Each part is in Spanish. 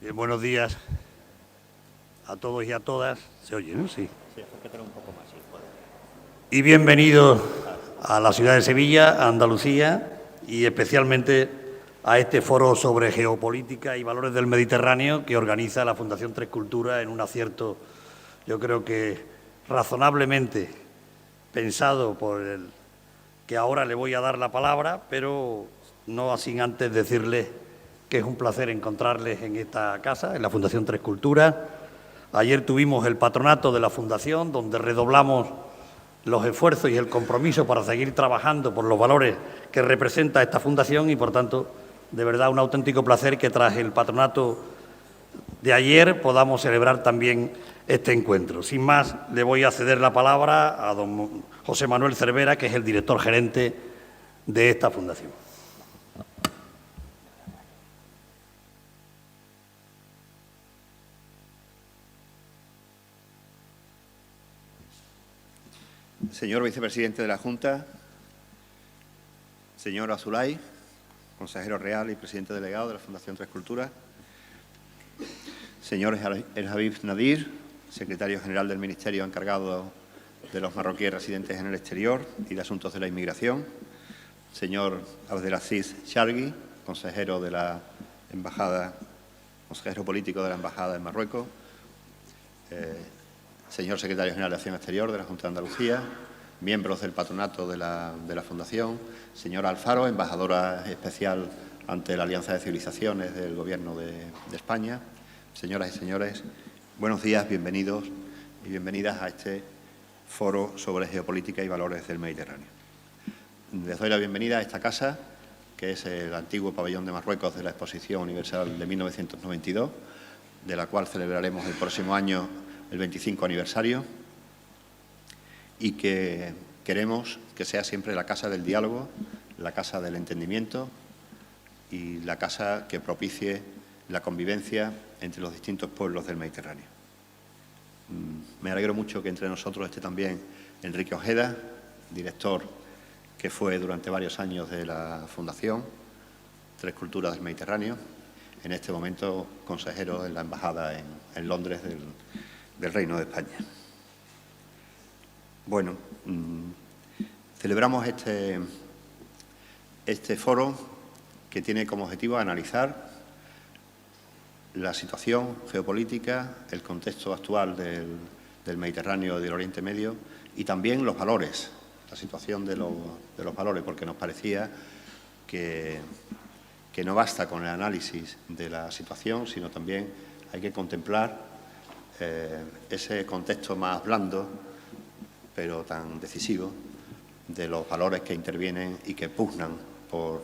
Buenos días a todos y a todas. ¿Se oye, no? Sí. Sí, acércatelo un poco más, sí, puede. Y bienvenidos a la ciudad de Sevilla, a Andalucía y especialmente a este foro sobre geopolítica y valores del Mediterráneo que organiza la Fundación Tres Culturas en un acierto, yo creo que razonablemente pensado por el que ahora le voy a dar la palabra, pero no sin antes decirles que es un placer encontrarles en esta casa, en la Fundación Tres Culturas. Ayer tuvimos el patronato de la Fundación, donde redoblamos los esfuerzos y el compromiso para seguir trabajando por los valores que representa esta Fundación y, por tanto, de verdad, un auténtico placer que tras el patronato de ayer podamos celebrar también este encuentro. Sin más, le voy a ceder la palabra a don José Manuel Cervera, que es el director gerente de esta Fundación. Señor vicepresidente de la Junta, señor Azulay, consejero real y presidente delegado de la Fundación Tres Culturas, señor El Habib Nadir, secretario general del Ministerio encargado de los marroquíes residentes en el exterior y de asuntos de la inmigración, señor Abdelaziz Shargui, consejero de la Embajada, consejero político de la Embajada en Marruecos, señor secretario general de Acción Exterior de la Junta de Andalucía, miembros del patronato de la Fundación, señora Alfaro, embajadora especial ante la Alianza de Civilizaciones del Gobierno de España, señoras y señores, buenos días, bienvenidos y bienvenidas a este foro sobre geopolítica y valores del Mediterráneo. Les doy la bienvenida a esta casa, que es el antiguo pabellón de Marruecos de la Exposición Universal de 1992, de la cual celebraremos el próximo año el 25 aniversario, y que queremos que sea siempre la casa del diálogo, la casa del entendimiento y la casa que propicie la convivencia entre los distintos pueblos del Mediterráneo. Me alegro mucho que entre nosotros esté también Enrique Ojeda, director que fue durante varios años de la Fundación Tres Culturas del Mediterráneo, en este momento consejero en la Embajada en Londres del Reino de España. Bueno, celebramos este foro que tiene como objetivo analizar la situación geopolítica, el contexto actual del Mediterráneo y del Oriente Medio y también los valores, la situación de los valores, porque nos parecía que no basta con el análisis de la situación, sino también hay que contemplar ese contexto más blando, pero tan decisivo, de los valores que intervienen y que pugnan por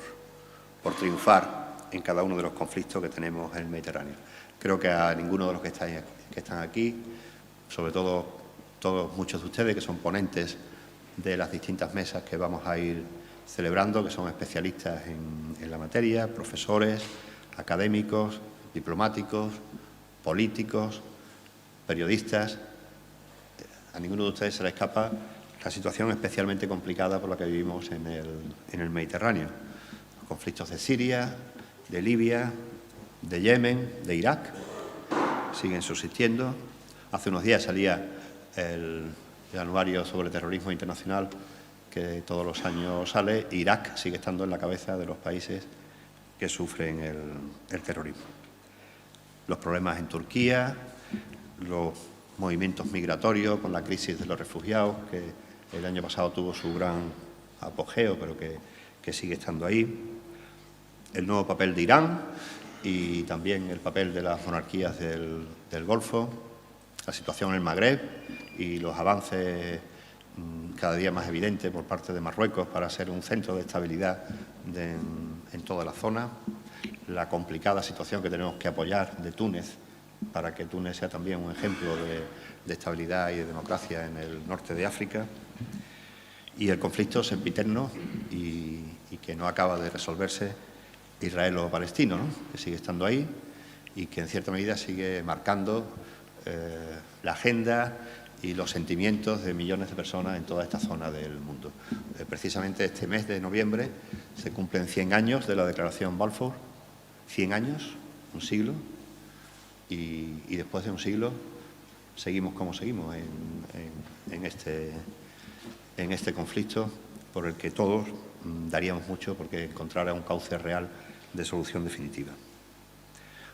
triunfar en cada uno de los conflictos que tenemos en el Mediterráneo. Creo que a ninguno de los que están aquí, sobre todo muchos de ustedes que son ponentes de las distintas mesas que vamos a ir celebrando, que son especialistas en la materia, profesores, académicos, diplomáticos, políticos, periodistas, a ninguno de ustedes se le escapa la situación especialmente complicada por la que vivimos en el Mediterráneo. Los conflictos de Siria, de Libia, de Yemen, de Irak, siguen subsistiendo. Hace unos días salía el anuario sobre terrorismo internacional que todos los años sale. Irak sigue estando en la cabeza de los países que sufren el terrorismo. Los problemas en Turquía, los movimientos migratorios con la crisis de los refugiados, que el año pasado tuvo su gran apogeo, pero que sigue estando ahí. El nuevo papel de Irán y también el papel de las monarquías del Golfo, la situación en el Magreb y los avances cada día más evidentes por parte de Marruecos para ser un centro de estabilidad en toda la zona, la complicada situación que tenemos que apoyar de Túnez para que Túnez sea también un ejemplo de estabilidad y de democracia en el norte de África, y el conflicto sempiterno y que no acaba de resolverse israelo-palestino, ¿no?, que sigue estando ahí y que en cierta medida sigue marcando la agenda y los sentimientos de millones de personas en toda esta zona del mundo. Precisamente este mes de noviembre se cumplen 100 años de la Declaración Balfour, 100 años, un siglo, y después de un siglo seguimos como seguimos en este conflicto por el que todos daríamos mucho porque encontrara un cauce real de solución definitiva.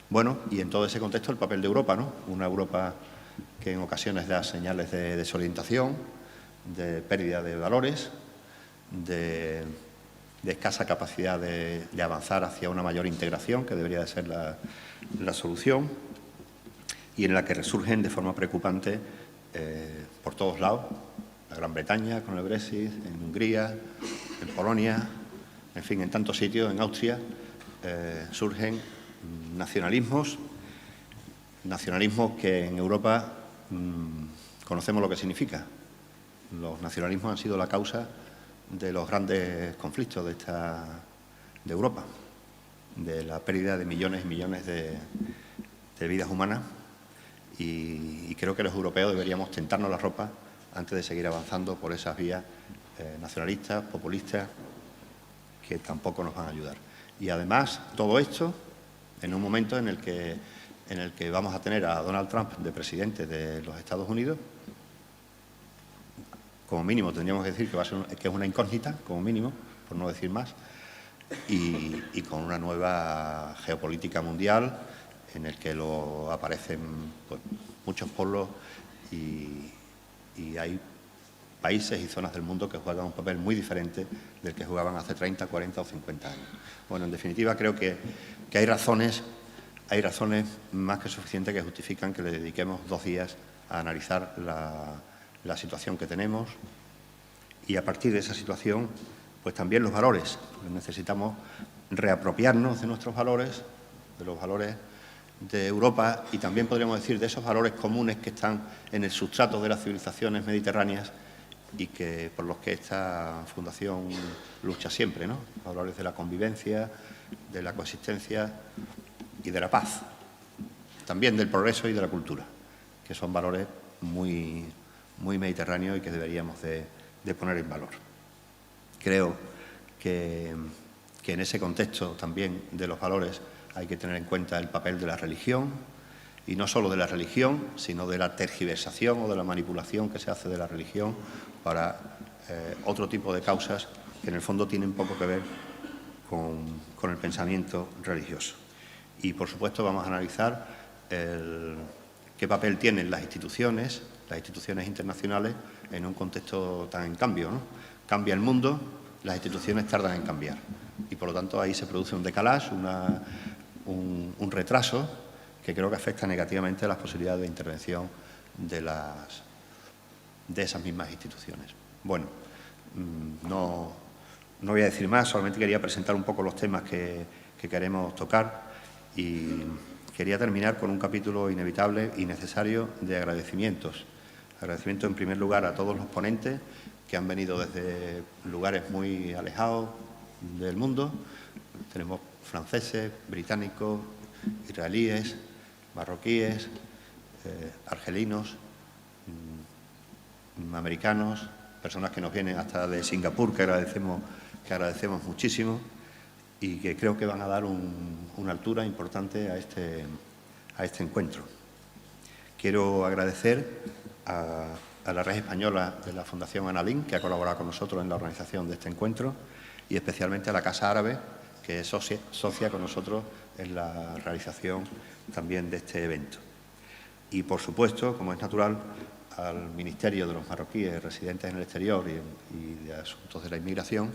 Bueno, y en todo ese contexto el papel de Europa, ¿no? Una Europa que en ocasiones da señales de desorientación, de pérdida de valores, de escasa capacidad de avanzar hacia una mayor integración, que debería de ser la solución, y en la que resurgen de forma preocupante por todos lados, la Gran Bretaña con el Brexit, en Hungría, en Polonia, en fin, en tantos sitios, en Austria, surgen nacionalismos que en Europa conocemos lo que significa. Los nacionalismos han sido la causa de los grandes conflictos de Europa, de la pérdida de millones y millones de vidas humanas y creo que los europeos deberíamos tentarnos la ropa antes de seguir avanzando por esas vías nacionalistas, populistas, que tampoco nos van a ayudar. Y además, todo esto en un momento en el que vamos a tener a Donald Trump de presidente de los Estados Unidos. Como mínimo tendríamos que decir que es una incógnita, como mínimo, por no decir más, y con una nueva geopolítica mundial en el que aparecen pues, muchos polos y hay países y zonas del mundo que juegan un papel muy diferente del que jugaban hace 30, 40 o 50 años. Bueno, en definitiva, creo que hay razones más que suficientes que justifican que le dediquemos 2 días a analizar la situación que tenemos y a partir de esa situación, pues también los valores. Necesitamos reapropiarnos de nuestros valores, de los valores de Europa y también podríamos decir de esos valores comunes que están en el sustrato de las civilizaciones mediterráneas y que por los que esta fundación lucha siempre, ¿no? Valores de la convivencia, de la coexistencia y de la paz, también del progreso y de la cultura, que son valores muy, muy mediterráneos y que deberíamos de poner en valor. Creo que en ese contexto también de los valores hay que tener en cuenta el papel de la religión, y no solo de la religión, sino de la tergiversación o de la manipulación que se hace de la religión para otro tipo de causas que en el fondo tienen poco que ver con el pensamiento religioso. Y, por supuesto, vamos a analizar qué papel tienen las instituciones internacionales en un contexto tan en cambio, ¿no? Cambia el mundo, las instituciones tardan en cambiar. Y, por lo tanto, ahí se produce un decalage, un retraso que creo que afecta negativamente a las posibilidades de intervención de esas mismas instituciones. Bueno, no voy a decir más, solamente quería presentar un poco los temas que queremos tocar y quería terminar con un capítulo inevitable y necesario de agradecimientos. Agradecimiento en primer lugar a todos los ponentes que han venido desde lugares muy alejados del mundo. Tenemos franceses, británicos, israelíes, marroquíes, argelinos, americanos, personas que nos vienen hasta de Singapur, que agradecemos muchísimo y que creo que van a dar una altura importante a este encuentro. Quiero agradecer a la red española de la Fundación Analín, que ha colaborado con nosotros en la organización de este encuentro, y especialmente a la Casa Árabe, que es socia con nosotros en la realización también de este evento. Y, por supuesto, como es natural, al Ministerio de los Marroquíes residentes en el exterior y de Asuntos de la Inmigración,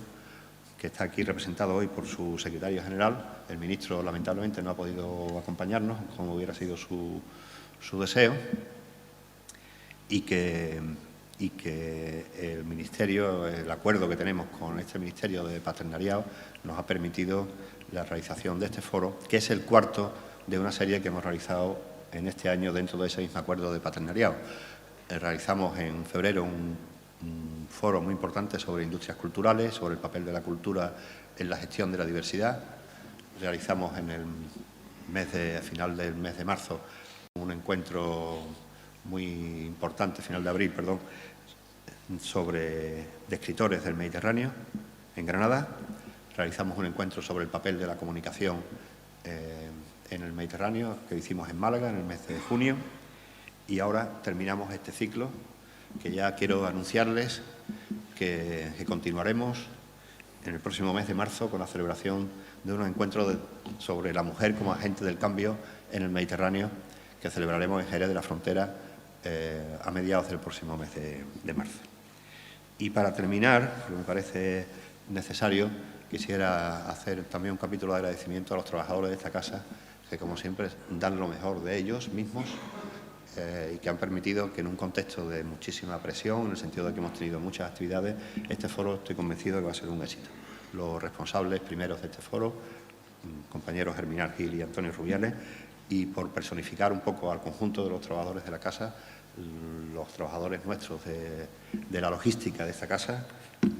que está aquí representado hoy por su secretario general. El ministro, lamentablemente, no ha podido acompañarnos, como hubiera sido su deseo, y que el Ministerio, el acuerdo que tenemos con este Ministerio de Paternariado, nos ha permitido la realización de este foro, que es el cuarto de una serie que hemos realizado en este año dentro de ese mismo acuerdo de paternariado. Realizamos en febrero un foro muy importante sobre industrias culturales, sobre el papel de la cultura en la gestión de la diversidad. Realizamos a final del mes de marzo un encuentro muy importante, final de abril, perdón, de escritores del Mediterráneo en Granada. Realizamos un encuentro sobre el papel de la comunicación en el Mediterráneo, que hicimos en Málaga en el mes de junio, y ahora terminamos este ciclo, que ya quiero anunciarles que continuaremos en el próximo mes de marzo con la celebración de unos encuentros sobre la mujer como agente del cambio en el Mediterráneo, que celebraremos en Jerez de la Frontera a mediados del próximo mes de marzo. Y para terminar, porque me parece necesario, quisiera hacer también un capítulo de agradecimiento a los trabajadores de esta casa, que como siempre dan lo mejor de ellos mismos y que han permitido que en un contexto de muchísima presión, en el sentido de que hemos tenido muchas actividades, este foro estoy convencido de que va a ser un éxito. Los responsables primeros de este foro, compañeros Germinal Gil y Antonio Rubiales, y por personificar un poco al conjunto de los trabajadores de la casa, los trabajadores nuestros de la logística de esta casa,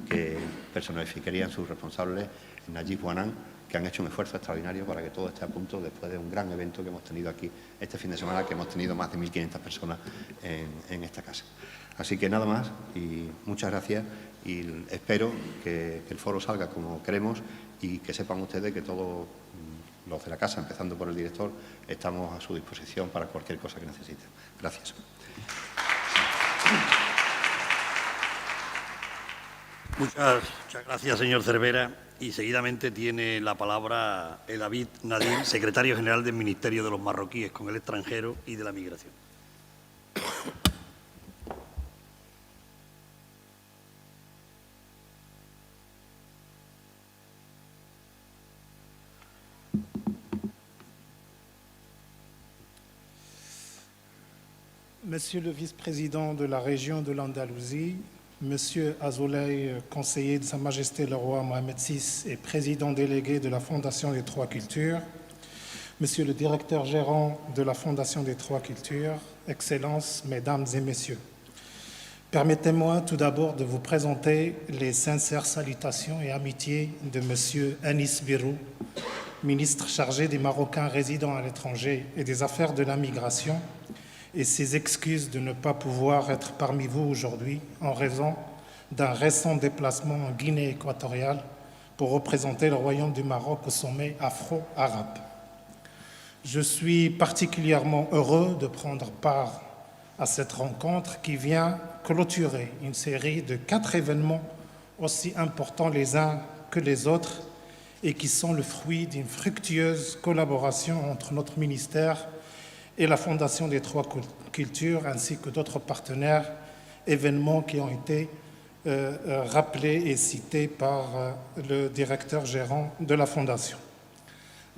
que personificarían sus responsables, Najib Buanan, que han hecho un esfuerzo extraordinario para que todo esté a punto después de un gran evento que hemos tenido aquí este fin de semana, que hemos tenido más de 1.500 personas en esta casa. Así que nada más y muchas gracias y espero que el foro salga como queremos y que sepan ustedes que todos los de la casa, empezando por el director, estamos a su disposición para cualquier cosa que necesiten. Gracias. Muchas gracias, señor Cervera. Y seguidamente tiene la palabra el David Nadir, secretario general del Ministerio de los Marroquíes con el extranjero y de la migración. Monsieur le vice-président de la région de l'Andalousie, Monsieur Azoulay, conseiller de Sa Majesté le Roi Mohamed VI et président délégué de la Fondation des Trois Cultures, Monsieur le directeur gérant de la Fondation des Trois Cultures, Excellences, Mesdames et Messieurs, permettez-moi tout d'abord de vous présenter les sincères salutations et amitiés de Monsieur Anis Birrou, ministre chargé des Marocains résidant à l'étranger et des Affaires de la Migration, et ses excuses de ne pas pouvoir être parmi vous aujourd'hui en raison d'un récent déplacement en Guinée équatoriale pour représenter le Royaume du Maroc au sommet afro-arabe. Je suis particulièrement heureux de prendre part à cette rencontre qui vient clôturer une série de 4 événements aussi importants les uns que les autres et qui sont le fruit d'une fructueuse collaboration entre notre ministère et la Fondation des Trois Cultures, ainsi que d'autres partenaires, événements qui ont été rappelés et cités par le directeur gérant de la Fondation.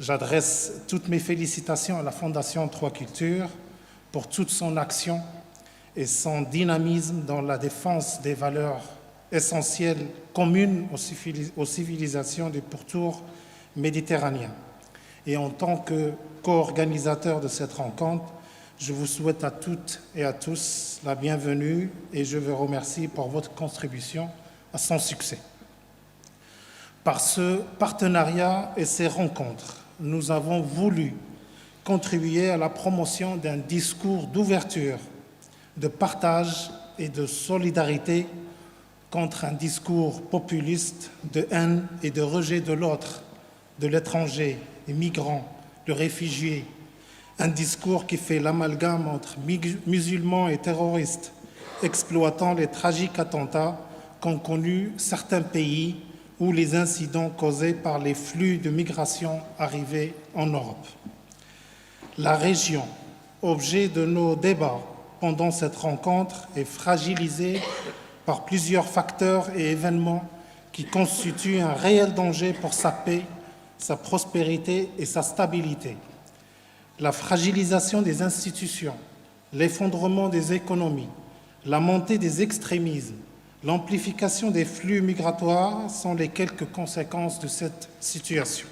J'adresse toutes mes félicitations à la Fondation Trois Cultures pour toute son action et son dynamisme dans la défense des valeurs essentielles communes aux civilisations du pourtour méditerranéen. Et en tant que co-organisateur de cette rencontre, je vous souhaite à toutes et à tous la bienvenue et je vous remercie pour votre contribution à son succès. Par ce partenariat et ces rencontres, nous avons voulu contribuer à la promotion d'un discours d'ouverture, de partage et de solidarité contre un discours populiste de haine et de rejet de l'autre, de l'étranger, des migrants, de réfugiés, un discours qui fait l'amalgame entre musulmans et terroristes, exploitant les tragiques attentats qu'ont connus certains pays ou les incidents causés par les flux de migration arrivés en Europe. La région, objet de nos débats pendant cette rencontre, est fragilisée par plusieurs facteurs et événements qui constituent un réel danger pour sa paix, sa prospérité et sa stabilité. La fragilisation des institutions, l'effondrement des économies, la montée des extrémismes, l'amplification des flux migratoires sont les quelques conséquences de cette situation.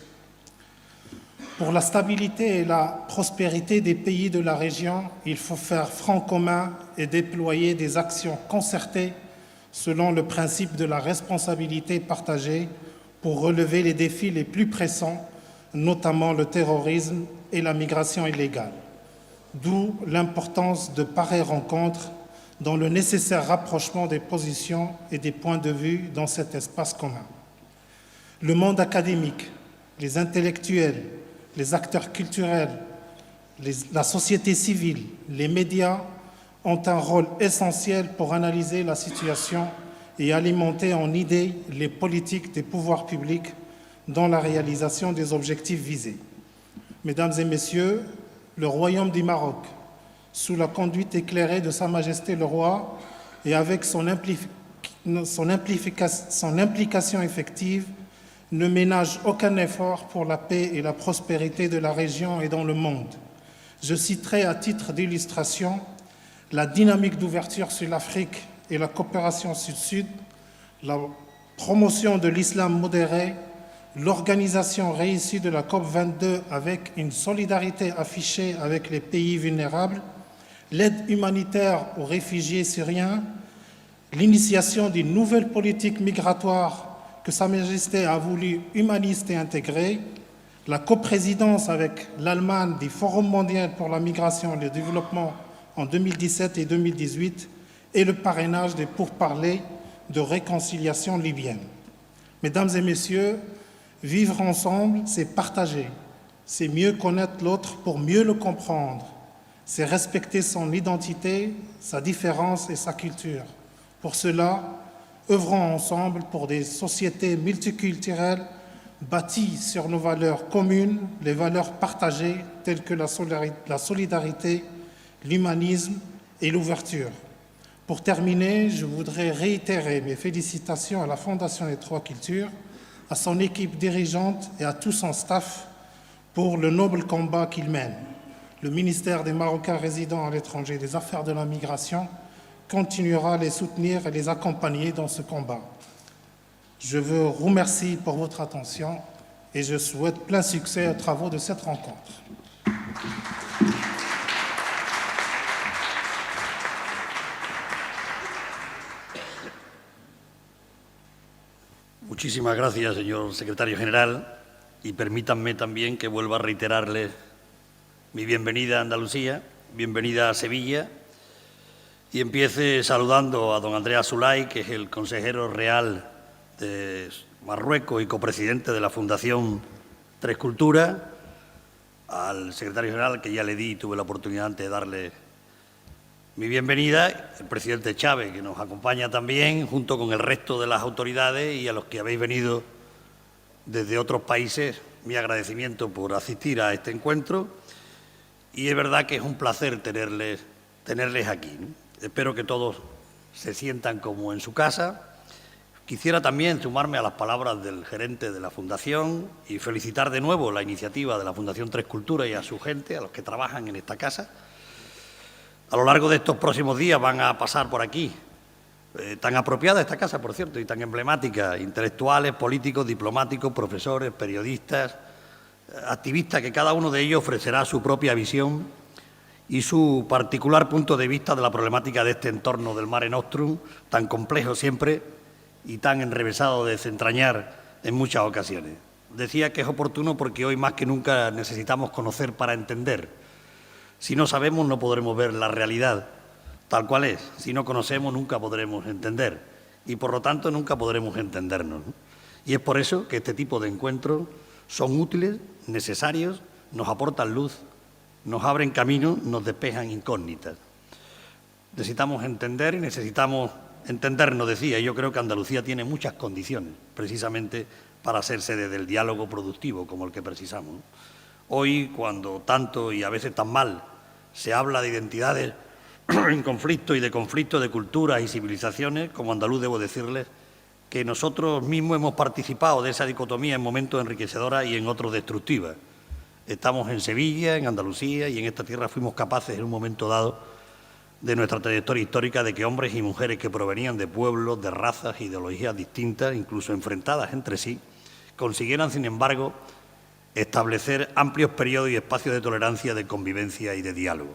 Pour la stabilité et la prospérité des pays de la région, il faut faire front commun et déployer des actions concertées selon le principe de la responsabilité partagée pour relever les défis les plus pressants, notamment le terrorisme et la migration illégale. D'où l'importance de pareilles rencontres dans le nécessaire rapprochement des positions et des points de vue dans cet espace commun. Le monde académique, les intellectuels, les acteurs culturels, la société civile, les médias ont un rôle essentiel pour analyser la situation et alimenter en idées les politiques des pouvoirs publics dans la réalisation des objectifs visés. Mesdames et Messieurs, le Royaume du Maroc, sous la conduite éclairée de Sa Majesté le Roi et avec son implication effective, ne ménage aucun effort pour la paix et la prospérité de la région et dans le monde. Je citerai à titre d'illustration la dynamique d'ouverture sur l'Afrique et la coopération sud-sud, la promotion de l'islam modéré, l'organisation réussie de la COP22 avec une solidarité affichée avec les pays vulnérables, l'aide humanitaire aux réfugiés syriens, l'initiation d'une nouvelle politique migratoire que Sa Majesté a voulu humaniste et intégrée, la coprésidence avec l'Allemagne du Forum mondial pour la migration et le développement en 2017 et 2018 et le parrainage des pourparlers de réconciliation libyenne. Mesdames et Messieurs, vivre ensemble, c'est partager, c'est mieux connaître l'autre pour mieux le comprendre, c'est respecter son identité, sa différence et sa culture. Pour cela, œuvrons ensemble pour des sociétés multiculturelles bâties sur nos valeurs communes, les valeurs partagées telles que la solidarité, l'humanisme et l'ouverture. Pour terminer, je voudrais réitérer mes félicitations à la Fondation des Trois Cultures, à son équipe dirigeante et à tout son staff pour le noble combat qu'il mène. Le ministère des Marocains résidant à l'étranger et des Affaires de la Migration continuera à les soutenir et les accompagner dans ce combat. Je vous remercie pour votre attention et je souhaite plein succès aux travaux de cette rencontre. Muchísimas gracias, señor secretario general, y permítanme también que vuelva a reiterarle mi bienvenida a Andalucía, bienvenida a Sevilla, y empiece saludando a don Andrea Zulay, que es el consejero real de Marruecos y copresidente de la Fundación Tres Culturas, al secretario general, que ya le di y tuve la oportunidad antes de darle mi bienvenida, el presidente Chávez, que nos acompaña también, junto con el resto de las autoridades, y a los que habéis venido desde otros países, mi agradecimiento por asistir a este encuentro. Y es verdad que es un placer tenerles aquí, ¿no? Espero que todos se sientan como en su casa. Quisiera también sumarme a las palabras del gerente de la Fundación y felicitar de nuevo la iniciativa de la Fundación Tres Culturas y a su gente, a los que trabajan en esta casa. A lo largo de estos próximos días van a pasar por aquí, tan apropiada esta casa, por cierto, y tan emblemática, intelectuales, políticos, diplomáticos, profesores, periodistas, activistas, que cada uno de ellos ofrecerá su propia visión y su particular punto de vista de la problemática de este entorno del Mare Nostrum, tan complejo siempre y tan enrevesado de desentrañar en muchas ocasiones. Decía que es oportuno porque hoy más que nunca necesitamos conocer para entender. Si no sabemos, no podremos ver la realidad tal cual es. Si no conocemos, nunca podremos entender. Y, por lo tanto, nunca podremos entendernos, ¿no? Y es por eso que este tipo de encuentros son útiles, necesarios, nos aportan luz, nos abren camino, nos despejan incógnitas. Necesitamos entender y necesitamos entendernos, decía. Yo creo que Andalucía tiene muchas condiciones, precisamente para ser sede del diálogo productivo como el que precisamos, ¿no? Hoy, cuando tanto y a veces tan mal se habla de identidades en conflicto y de conflicto de culturas y civilizaciones, como andaluz debo decirles que nosotros mismos hemos participado de esa dicotomía en momentos enriquecedoras y en otros destructivas. Estamos en Sevilla, en Andalucía, y en esta tierra fuimos capaces en un momento dado de nuestra trayectoria histórica de que hombres y mujeres que provenían de pueblos, de razas, ideologías distintas, incluso enfrentadas entre sí, consiguieran, sin embargo, establecer amplios periodos y espacios de tolerancia, de convivencia y de diálogo.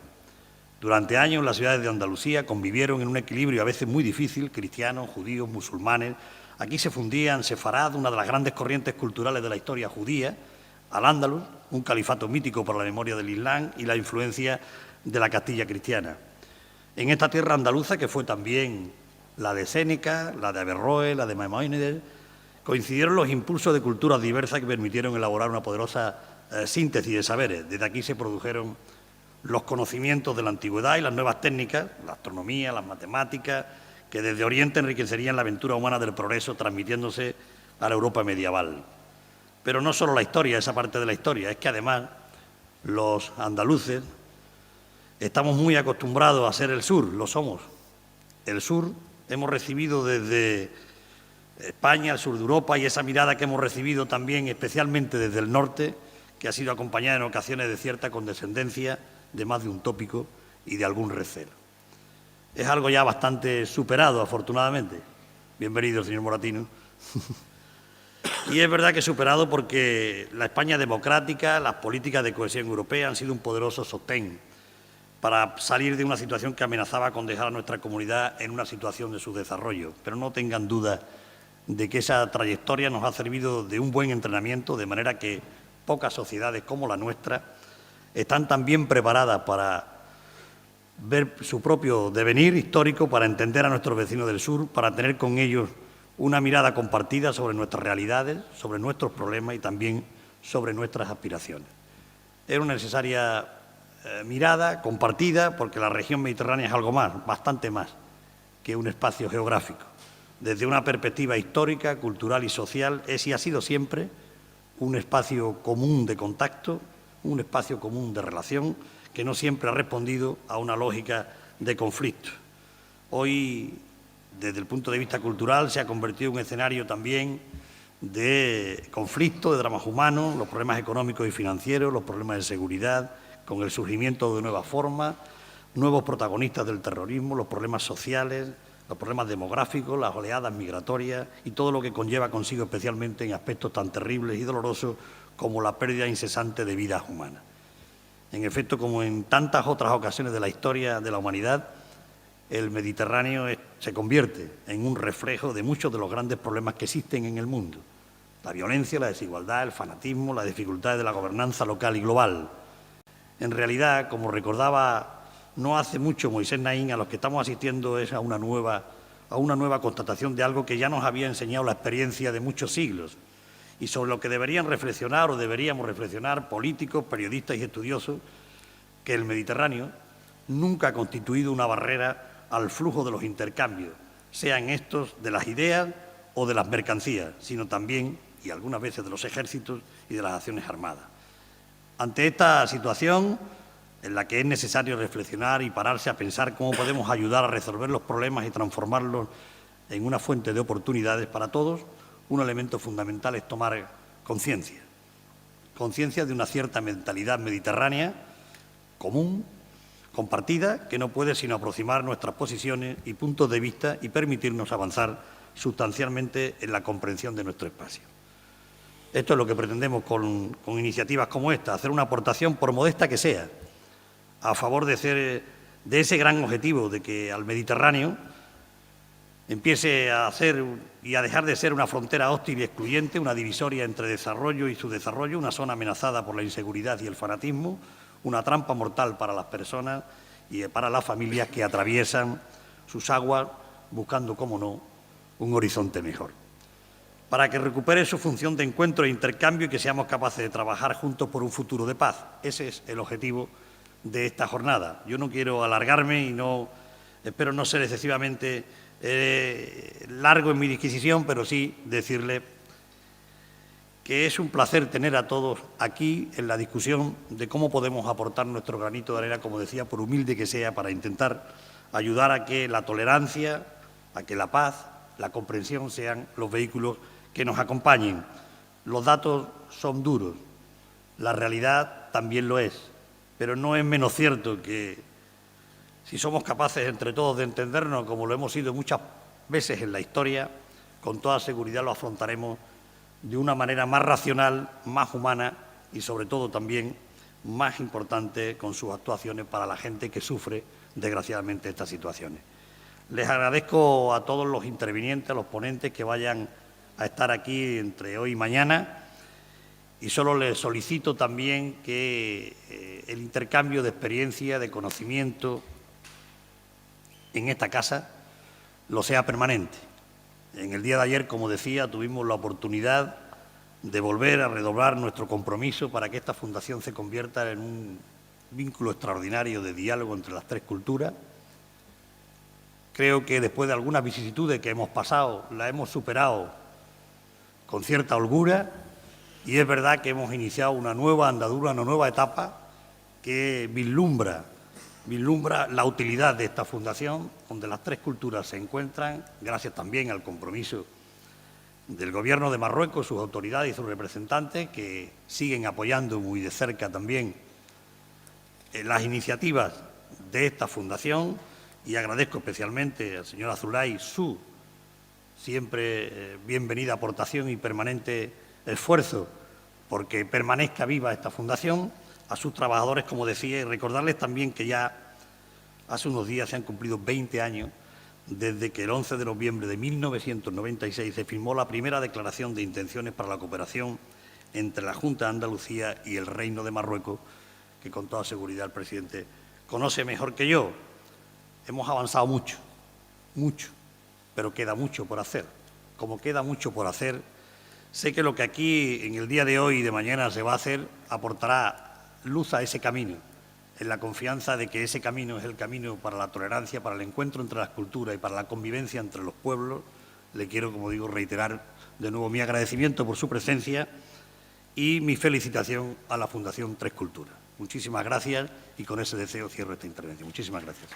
Durante años las ciudades de Andalucía convivieron en un equilibrio a veces muy difícil, cristianos, judíos, musulmanes. Aquí se fundían Sefarad, una de las grandes corrientes culturales de la historia judía, Al-Ándalus, un califato mítico para la memoria del Islam, y la influencia de la Castilla cristiana. En esta tierra andaluza, que fue también la de Séneca, la de Averroes, la de Maimónides, coincidieron los impulsos de culturas diversas que permitieron elaborar una poderosa síntesis de saberes. Desde aquí se produjeron los conocimientos de la antigüedad y las nuevas técnicas, la astronomía, las matemáticas, que desde Oriente enriquecerían la aventura humana del progreso, transmitiéndose a la Europa medieval. Pero no solo la historia, esa parte de la historia, es que además los andaluces estamos muy acostumbrados a ser el sur, lo somos. El sur hemos recibido desde España, el sur de Europa, y esa mirada que hemos recibido también especialmente desde el norte, que ha sido acompañada en ocasiones de cierta condescendencia, de más de un tópico y de algún recelo. Es algo ya bastante superado, afortunadamente. Bienvenido, señor Moratino. Y es verdad que superado porque la España democrática, las políticas de cohesión europea han sido un poderoso sostén para salir de una situación que amenazaba con dejar a nuestra comunidad en una situación de subdesarrollo. Pero no tengan duda de que esa trayectoria nos ha servido de un buen entrenamiento, de manera que pocas sociedades como la nuestra están tan bien preparadas para ver su propio devenir histórico, para entender a nuestros vecinos del sur, para tener con ellos una mirada compartida sobre nuestras realidades, sobre nuestros problemas y también sobre nuestras aspiraciones. Es una necesaria mirada compartida, porque la región mediterránea es algo más, bastante más que un espacio geográfico. Desde una perspectiva histórica, cultural y social, es y ha sido siempre un espacio común de contacto, un espacio común de relación, que no siempre ha respondido a una lógica de conflicto. Hoy, desde el punto de vista cultural, se ha convertido en un escenario también de conflicto, de dramas humanos, los problemas económicos y financieros, los problemas de seguridad, con el surgimiento de nuevas formas, nuevos protagonistas del terrorismo, los problemas sociales, los problemas demográficos, las oleadas migratorias y todo lo que conlleva consigo, especialmente en aspectos tan terribles y dolorosos como la pérdida incesante de vidas humanas. En efecto, como en tantas otras ocasiones de la historia de la humanidad, el Mediterráneo se convierte en un reflejo de muchos de los grandes problemas que existen en el mundo. La violencia, la desigualdad, el fanatismo, las dificultades de la gobernanza local y global. En realidad, como recordaba no hace mucho Moisés Naín, a lo que estamos asistiendo es a una nueva constatación de algo que ya nos había enseñado la experiencia de muchos siglos y sobre lo que deberían reflexionar o deberíamos reflexionar políticos, periodistas y estudiosos, que el Mediterráneo nunca ha constituido una barrera al flujo de los intercambios, sean estos de las ideas o de las mercancías, sino también, y algunas veces, de los ejércitos y de las acciones armadas. Ante esta situación, en la que es necesario reflexionar y pararse a pensar cómo podemos ayudar a resolver los problemas y transformarlos en una fuente de oportunidades para todos, un elemento fundamental es tomar conciencia. Conciencia de una cierta mentalidad mediterránea común, compartida, que no puede sino aproximar nuestras posiciones y puntos de vista y permitirnos avanzar sustancialmente en la comprensión de nuestro espacio. Esto es lo que pretendemos con iniciativas como esta, hacer una aportación, por modesta que sea, a favor de ese gran objetivo de que al Mediterráneo empiece a ser y a dejar de ser una frontera hostil y excluyente, una divisoria entre desarrollo y subdesarrollo, una zona amenazada por la inseguridad y el fanatismo, una trampa mortal para las personas y para las familias que atraviesan sus aguas buscando, cómo no, un horizonte mejor. Para que recupere su función de encuentro e intercambio y que seamos capaces de trabajar juntos por un futuro de paz. Ese es el objetivo de esta jornada. Yo no quiero alargarme y espero no ser excesivamente largo en mi disquisición, pero sí decirle que es un placer tener a todos aquí en la discusión de cómo podemos aportar nuestro granito de arena, como decía, por humilde que sea, para intentar ayudar a que la tolerancia, a que la paz, la comprensión sean los vehículos que nos acompañen. Los datos son duros, la realidad también lo es. Pero no es menos cierto que si somos capaces entre todos de entendernos, como lo hemos sido muchas veces en la historia, con toda seguridad lo afrontaremos de una manera más racional, más humana y, sobre todo, también más importante con sus actuaciones para la gente que sufre, desgraciadamente, estas situaciones. Les agradezco a todos los intervinientes, a los ponentes que vayan a estar aquí entre hoy y mañana. Y solo les solicito también que el intercambio de experiencia, de conocimiento en esta casa lo sea permanente. En el día de ayer, como decía, tuvimos la oportunidad de volver a redoblar nuestro compromiso para que esta fundación se convierta en un vínculo extraordinario de diálogo entre las tres culturas. Creo que después de algunas vicisitudes que hemos pasado, la hemos superado con cierta holgura, y es verdad que hemos iniciado una nueva andadura, una nueva etapa que vislumbra la utilidad de esta fundación, donde las tres culturas se encuentran, gracias también al compromiso del Gobierno de Marruecos, sus autoridades y sus representantes, que siguen apoyando muy de cerca también las iniciativas de esta fundación, y agradezco especialmente al señor Azulay su siempre bienvenida aportación y permanente esfuerzo porque permanezca viva esta fundación, a sus trabajadores, como decía, y recordarles también que ya hace unos días se han cumplido 20 años desde que el 11 de noviembre de 1996 se firmó la primera declaración de intenciones para la cooperación entre la Junta de Andalucía y el Reino de Marruecos, que con toda seguridad el presidente conoce mejor que yo. Hemos avanzado mucho, pero queda mucho por hacer. Como queda mucho por hacer, sé que lo que aquí en el día de hoy y de mañana se va a hacer aportará luz a ese camino, en la confianza de que ese camino es el camino para la tolerancia, para el encuentro entre las culturas y para la convivencia entre los pueblos. Le quiero, como digo, reiterar de nuevo mi agradecimiento por su presencia y mi felicitación a la Fundación Tres Culturas. Muchísimas gracias y con ese deseo cierro esta intervención. Muchísimas gracias.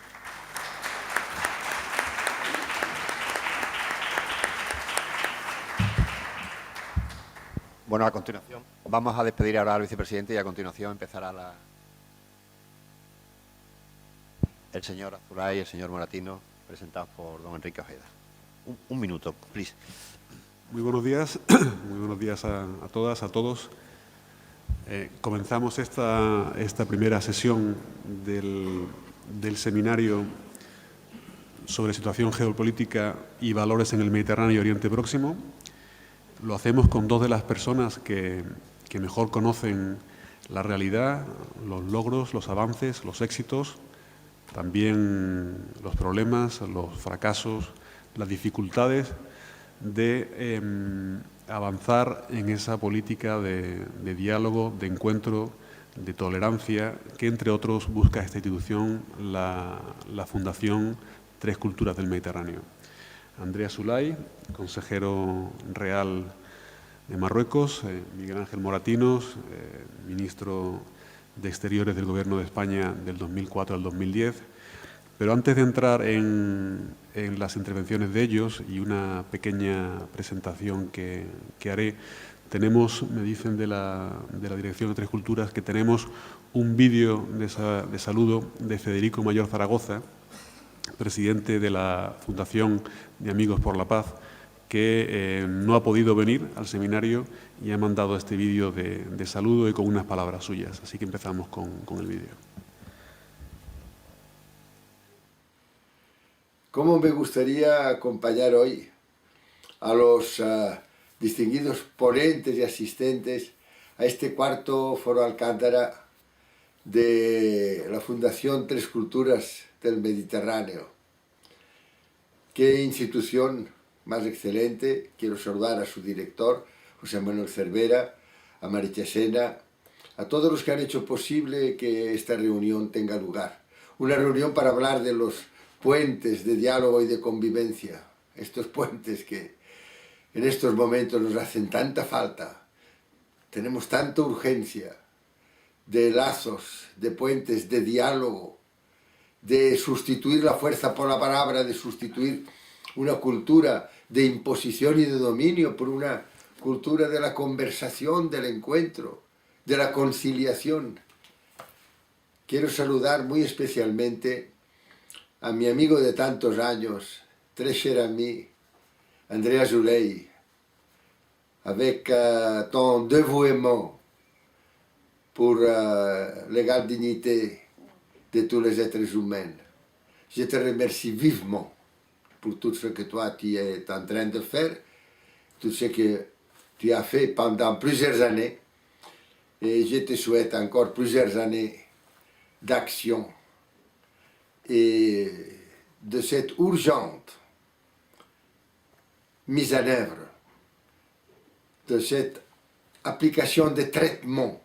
Bueno, a continuación vamos a despedir ahora al vicepresidente y a continuación empezará el señor Azulay y el señor Moratino, presentados por don Enrique Ojeda. Un minuto, please. Muy buenos días a todas, a todos. Comenzamos esta primera sesión del seminario sobre situación geopolítica y valores en el Mediterráneo y Oriente Próximo. Lo hacemos con dos de las personas que mejor conocen la realidad, los logros, los avances, los éxitos, también los problemas, los fracasos, las dificultades de avanzar en esa política de diálogo, de encuentro, de tolerancia, que entre otros busca esta institución, la Fundación Tres Culturas del Mediterráneo. André Azulay, consejero real de Marruecos, Miguel Ángel Moratinos, ministro de Exteriores del Gobierno de España del 2004 al 2010. Pero antes de entrar en las intervenciones de ellos y una pequeña presentación que haré, tenemos, me dicen de la Dirección de Tres Culturas, que tenemos un vídeo de saludo de Federico Mayor Zaragoza, presidente de la Fundación de Amigos por la Paz, que no ha podido venir al seminario y ha mandado este vídeo de saludo y con unas palabras suyas. Así que empezamos con el vídeo. ¿Cómo me gustaría acompañar hoy a los distinguidos ponentes y asistentes a este cuarto Foro Alcántara de la Fundación Tres Culturas del Mediterráneo? Qué institución más excelente. Quiero saludar a su director, José Manuel Cervera, a Marichesena, a todos los que han hecho posible que esta reunión tenga lugar. Una reunión para hablar de los puentes de diálogo y de convivencia, estos puentes que en estos momentos nos hacen tanta falta. Tenemos tanta urgencia de lazos, de puentes, de diálogo, de sustituir la fuerza por la palabra, de sustituir una cultura de imposición y de dominio por una cultura de la conversación, del encuentro, de la conciliación. Quiero saludar muy especialmente a mi amigo de tantos años, très cher ami, André Azulay, avec ton dévouement pour l'égale dignité de tous les êtres humains. Je te remercie vivement pour tout ce que toi tu es en train de faire, tout ce que tu as fait pendant plusieurs années, et je te souhaite encore plusieurs années d'action et de cette urgente mise en œuvre de cette application de traitement.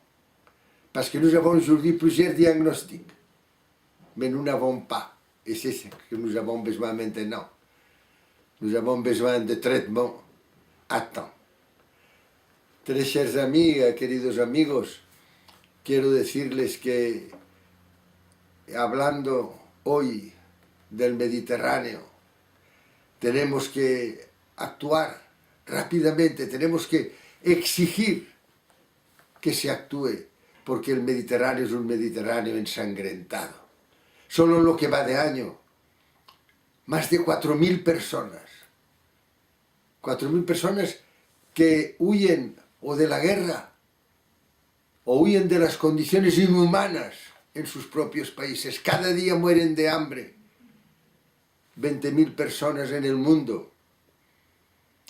Parce que nous avons aujourd'hui plusieurs diagnostics, mais nous n'avons pas. Et c'est ce que nous avons besoin maintenant. Nous avons besoin de traitement à temps. Tres chers amis, queridos amigos, quiero decirles que hablando hoy del Mediterráneo, tenemos que actuar rápidamente, tenemos que exigir que se actúe, porque el Mediterráneo es un Mediterráneo ensangrentado. Solo en lo que va de año, más de 4.000 personas. 4.000 personas que huyen o de la guerra o huyen de las condiciones inhumanas en sus propios países. Cada día mueren de hambre 20.000 personas en el mundo,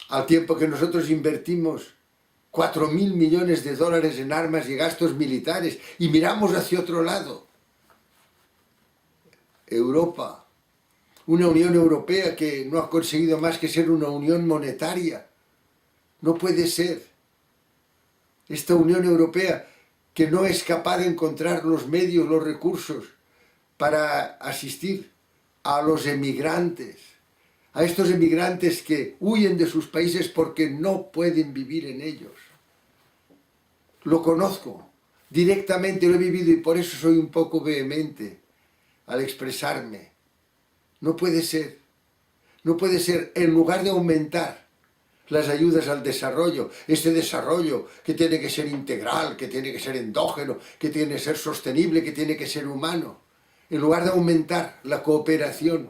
al tiempo que nosotros invertimos 4.000 millones de dólares en armas y gastos militares y miramos hacia otro lado. Europa, una Unión Europea que no ha conseguido más que ser una unión monetaria. No puede ser. Esta Unión Europea que no es capaz de encontrar los medios, los recursos para asistir a los emigrantes, a estos emigrantes que huyen de sus países porque no pueden vivir en ellos. Lo conozco, directamente lo he vivido y por eso soy un poco vehemente al expresarme. No puede ser, no puede ser, en lugar de aumentar las ayudas al desarrollo, este desarrollo que tiene que ser integral, que tiene que ser endógeno, que tiene que ser sostenible, que tiene que ser humano, en lugar de aumentar la cooperación,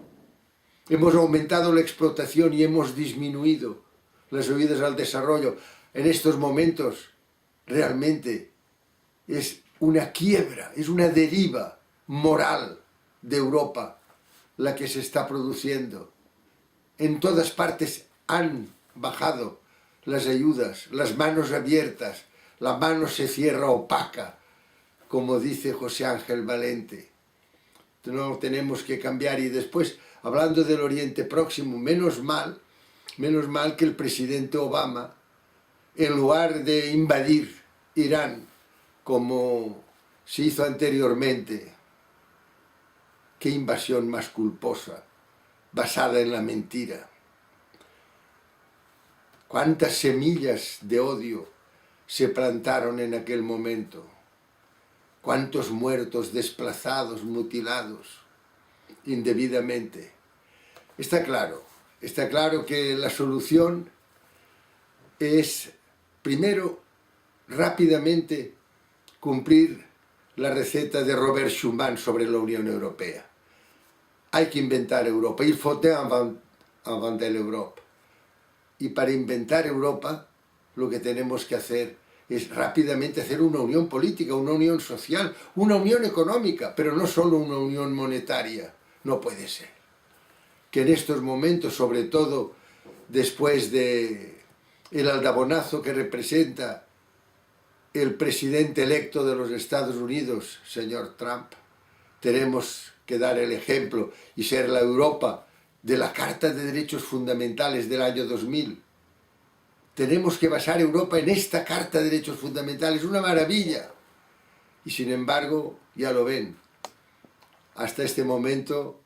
hemos aumentado la explotación y hemos disminuido las ayudas al desarrollo. En estos momentos realmente es una quiebra, es una deriva moral de Europa la que se está produciendo. En todas partes han bajado las ayudas, las manos abiertas, la mano se cierra opaca, como dice José Ángel Valente. No tenemos que cambiar. Y después, hablando del Oriente Próximo, menos mal que el presidente Obama, en lugar de invadir Irán como se hizo anteriormente, qué invasión más culposa, basada en la mentira. Cuántas semillas de odio se plantaron en aquel momento. Cuántos muertos, desplazados, mutilados, indebidamente. Está claro que la solución es, primero, rápidamente cumplir la receta de Robert Schuman sobre la Unión Europea. Hay que inventar Europa, il faut inventer l'Europe. Y para inventar Europa, lo que tenemos que hacer es rápidamente hacer una unión política, una unión social, una unión económica, pero no solo una unión monetaria. No puede ser. Que en estos momentos, sobre todo después de el aldabonazo que representa el presidente electo de los Estados Unidos, señor Trump, tenemos que dar el ejemplo y ser la Europa de la Carta de Derechos Fundamentales del año 2000. Tenemos que basar Europa en esta Carta de Derechos Fundamentales, una maravilla. Y sin embargo, ya lo ven, hasta este momento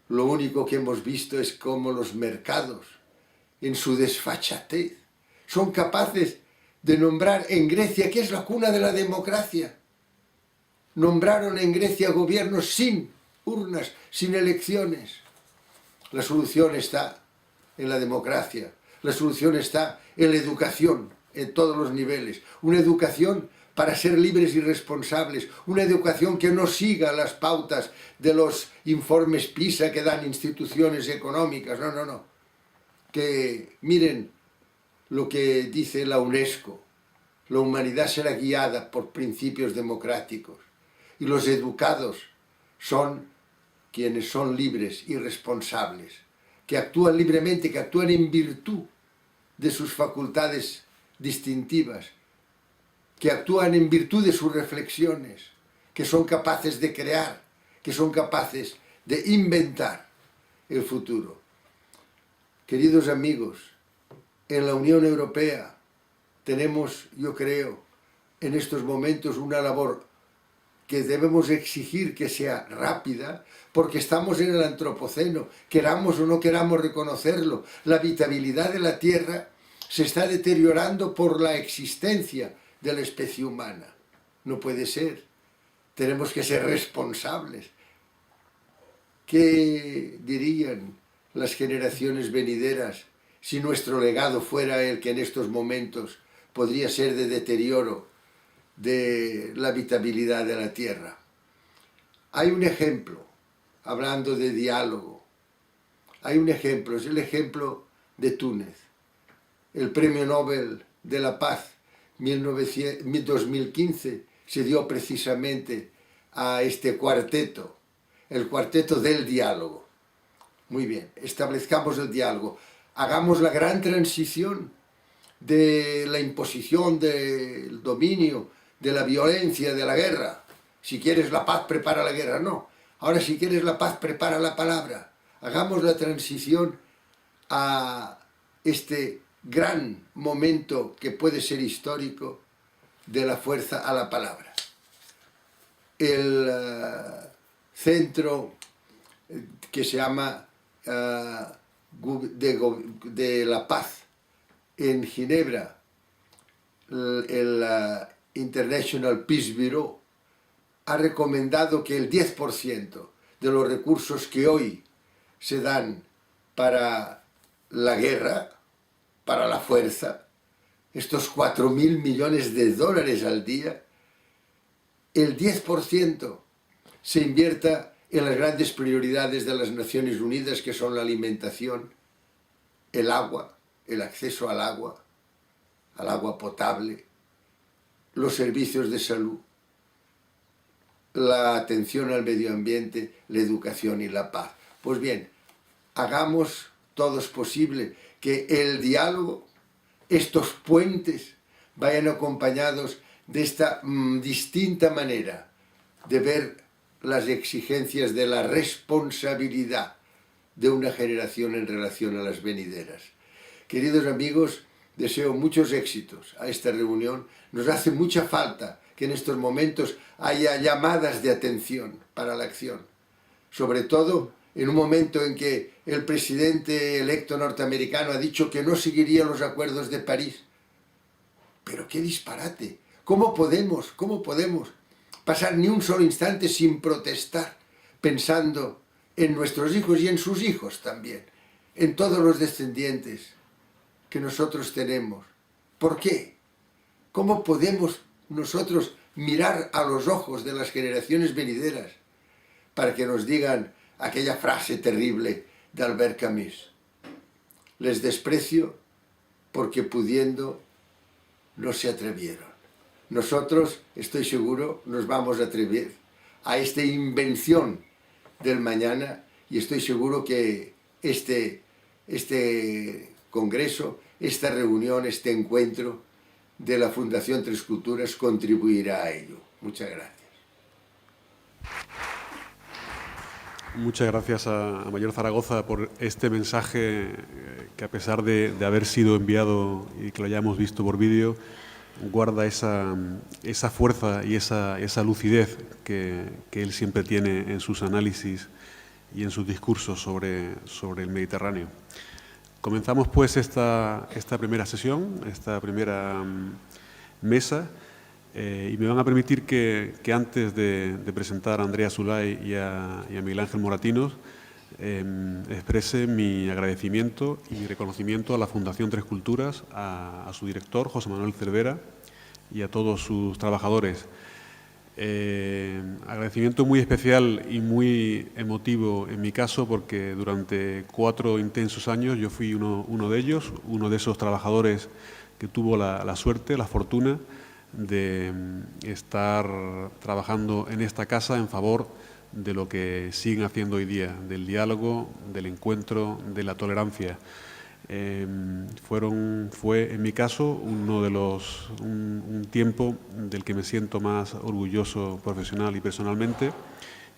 lo único que hemos visto es cómo los mercados, en su desfachatez, son capaces de nombrar en Grecia, que es la cuna de la democracia, nombraron en Grecia gobiernos sin urnas, sin elecciones. La solución está en la democracia, la solución está en la educación, en todos los niveles. Una educación para ser libres y responsables, una educación que no siga las pautas de los informes PISA que dan instituciones económicas, no. Que miren lo que dice la UNESCO, la humanidad será guiada por principios democráticos y los educados son quienes son libres y responsables, que actúan libremente, que actúan en virtud de sus facultades distintivas, que actúan en virtud de sus reflexiones, que son capaces de crear, que son capaces de inventar el futuro. Queridos amigos, en la Unión Europea tenemos, yo creo, en estos momentos una labor que debemos exigir que sea rápida, porque estamos en el antropoceno, queramos o no queramos reconocerlo. La habitabilidad de la Tierra se está deteriorando por la existencia de la especie humana. No puede ser. Tenemos que ser responsables. ¿Qué dirían las generaciones venideras si nuestro legado fuera el que en estos momentos podría ser de deterioro de la habitabilidad de la Tierra? Hay un ejemplo, hablando de diálogo, hay un ejemplo, es el ejemplo de Túnez. El Premio Nobel de la Paz 2015 se dio precisamente a este cuarteto, el cuarteto del diálogo. Muy bien, establezcamos el diálogo, hagamos la gran transición de la imposición, del dominio, de la violencia, de la guerra. Si quieres la paz, prepara la guerra. No, ahora si quieres la paz, prepara la palabra. Hagamos la transición a este gran momento que puede ser histórico de la fuerza a la palabra. El centro que se llama de la paz en Ginebra, el International Peace Bureau, ha recomendado que el 10% de los recursos que hoy se dan para la guerra, para la fuerza, estos 4.000 millones de dólares al día, el 10% se invierta en las grandes prioridades de las Naciones Unidas, que son la alimentación, el agua, el acceso al agua potable, los servicios de salud, la atención al medio ambiente, la educación y la paz. Pues bien, hagamos todos posible que el diálogo, estos puentes, vayan acompañados de esta distinta manera de ver las exigencias de la responsabilidad de una generación en relación a las venideras. Queridos amigos, deseo muchos éxitos a esta reunión. Nos hace mucha falta que en estos momentos haya llamadas de atención para la acción, sobre todo en un momento en que el presidente electo norteamericano ha dicho que no seguiría los acuerdos de París. Pero qué disparate. ¿Cómo podemos pasar ni un solo instante sin protestar, pensando en nuestros hijos y en sus hijos también, en todos los descendientes que nosotros tenemos? ¿Por qué? ¿Cómo podemos nosotros mirar a los ojos de las generaciones venideras para que nos digan aquella frase terrible de Albert Camus? Les desprecio porque pudiendo no se atrevieron. Nosotros, estoy seguro, nos vamos a atrever a esta invención del mañana, y estoy seguro que este congreso, esta reunión, este encuentro de la Fundación Tres Culturas contribuirá a ello. Muchas gracias. Muchas gracias a Mayor Zaragoza por este mensaje que, a pesar de haber sido enviado y que lo hayamos visto por vídeo, guarda esa fuerza y esa lucidez que él siempre tiene en sus análisis y en sus discursos sobre el Mediterráneo. Comenzamos pues esta primera sesión, esta primera mesa, y me van a permitir que antes de presentar a Andrea Zulay y a Miguel Ángel Moratinos, exprese mi agradecimiento y mi reconocimiento a la Fundación Tres Culturas, a su director, José Manuel Cervera, y a todos sus trabajadores. Agradecimiento muy especial y muy emotivo en mi caso, porque durante 4 intensos años yo fui uno de ellos, uno de esos trabajadores que tuvo la suerte, la fortuna de estar trabajando en esta casa en favor de lo que siguen haciendo hoy día, del diálogo, del encuentro, de la tolerancia. Fue en mi caso un tiempo del que me siento más orgulloso profesional y personalmente,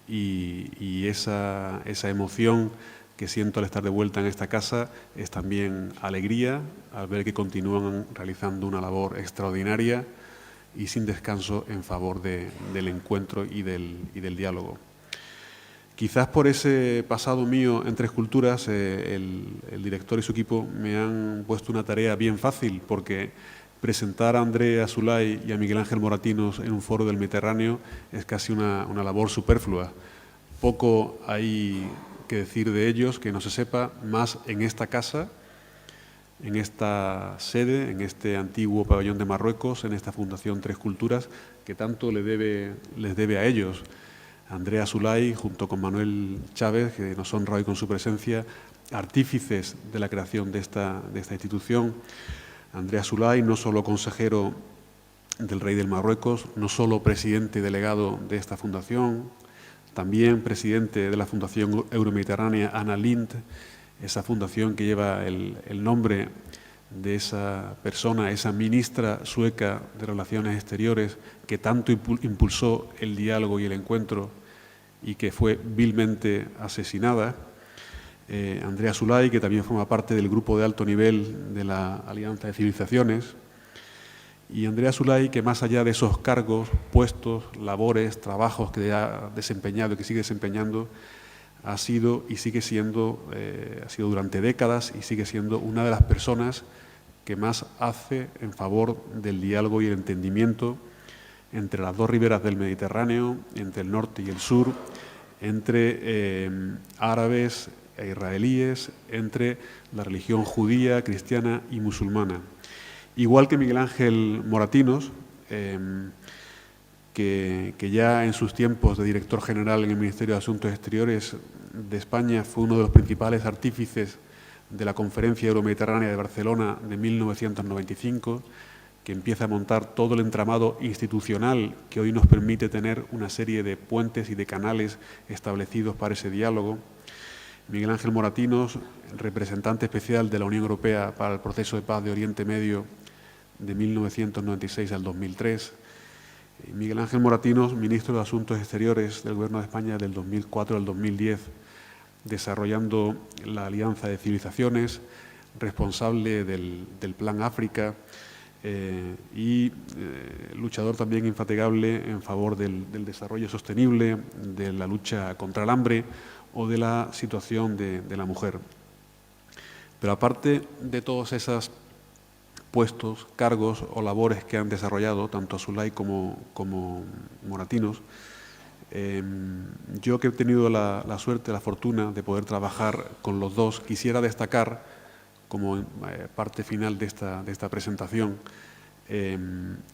y esa emoción que siento al estar de vuelta en esta casa es también alegría al ver que continúan realizando una labor extraordinaria y sin descanso en favor del encuentro y del diálogo. Quizás por ese pasado mío en Tres Culturas, el director y su equipo me han puesto una tarea bien fácil, porque presentar a André Azoulay y a Miguel Ángel Moratinos en un foro del Mediterráneo es casi una labor superflua. Poco hay que decir de ellos que no se sepa, más en esta casa, en esta sede, en este antiguo pabellón de Marruecos, en esta Fundación Tres Culturas, que tanto les debe a ellos. André Azoulay, junto con Manuel Chávez, que nos honra hoy con su presencia, artífices de la creación de esta institución. André Azoulay, no solo consejero del rey del Marruecos, no solo presidente y delegado de esta fundación, también presidente de la Fundación Euromediterránea Anna Lindh, esa fundación que lleva el nombre de esa persona, esa ministra sueca de Relaciones Exteriores que tanto impulsó el diálogo y el encuentro y que fue vilmente asesinada. André Azoulay, que también forma parte del grupo de alto nivel de la Alianza de Civilizaciones. Y André Azoulay, que más allá de esos cargos, puestos, labores, trabajos que ha desempeñado y que sigue desempeñando, ha sido y sigue siendo, ha sido durante décadas y sigue siendo una de las personas que más hace en favor del diálogo y el entendimiento entre las dos riberas del Mediterráneo, entre el norte y el sur, entre árabes e israelíes, entre la religión judía, cristiana y musulmana. Igual que Miguel Ángel Moratinos, que ya en sus tiempos de director general en el Ministerio de Asuntos Exteriores de España fue uno de los principales artífices de la Conferencia Euromediterránea de Barcelona de 1995, que empieza a montar todo el entramado institucional que hoy nos permite tener una serie de puentes y de canales establecidos para ese diálogo. Miguel Ángel Moratinos, representante especial de la Unión Europea para el proceso de paz de Oriente Medio de 1996 al 2003. Miguel Ángel Moratinos, ministro de Asuntos Exteriores del Gobierno de España del 2004 al 2010, desarrollando la Alianza de Civilizaciones, responsable del Plan África y luchador también infatigable en favor del desarrollo sostenible, de la lucha contra el hambre o de la situación de la mujer. Pero aparte de todos esos puestos, cargos o labores que han desarrollado tanto Azoulay como Moratinos, yo que he tenido la suerte, la fortuna de poder trabajar con los dos, quisiera destacar como parte final de esta presentación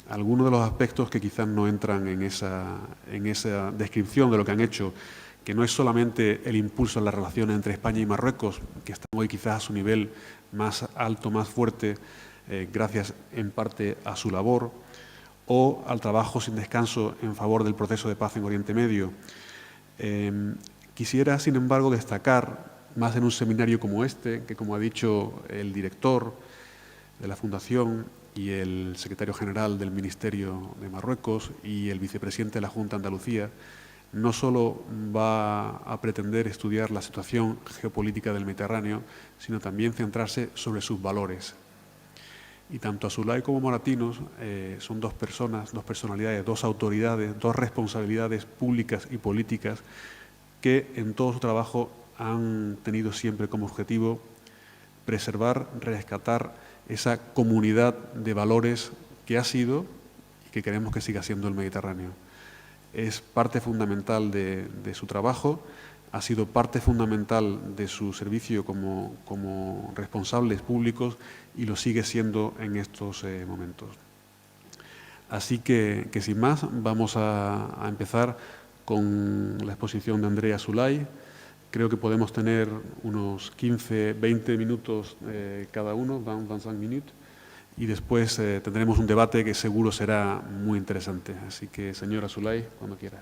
algunos de los aspectos que quizás no entran en esa descripción de lo que han hecho, que no es solamente el impulso en las relaciones entre España y Marruecos, que están hoy quizás a su nivel más alto, más fuerte, gracias en parte a su labor, o al trabajo sin descanso en favor del proceso de paz en Oriente Medio. Quisiera, sin embargo, destacar, más en un seminario como este, que como ha dicho el director de la Fundación y el secretario general del Ministerio de Marruecos y el vicepresidente de la Junta de Andalucía, no solo va a pretender estudiar la situación geopolítica del Mediterráneo, sino también centrarse sobre sus valores. Y tanto Azoulay como Moratinos son dos personas, dos personalidades, dos autoridades, dos responsabilidades públicas y políticas que en todo su trabajo han tenido siempre como objetivo preservar, rescatar esa comunidad de valores que ha sido y que queremos que siga siendo el Mediterráneo. Es parte fundamental de su trabajo, ha sido parte fundamental de su servicio como responsables públicos y lo sigue siendo en estos momentos. Así que sin más, vamos a empezar con la exposición de André Azoulay. Creo que podemos tener unos 15, 20 minutos cada uno, 25 minutos, y después tendremos un debate que seguro será muy interesante. Así que, señor Azoulay, cuando quiera.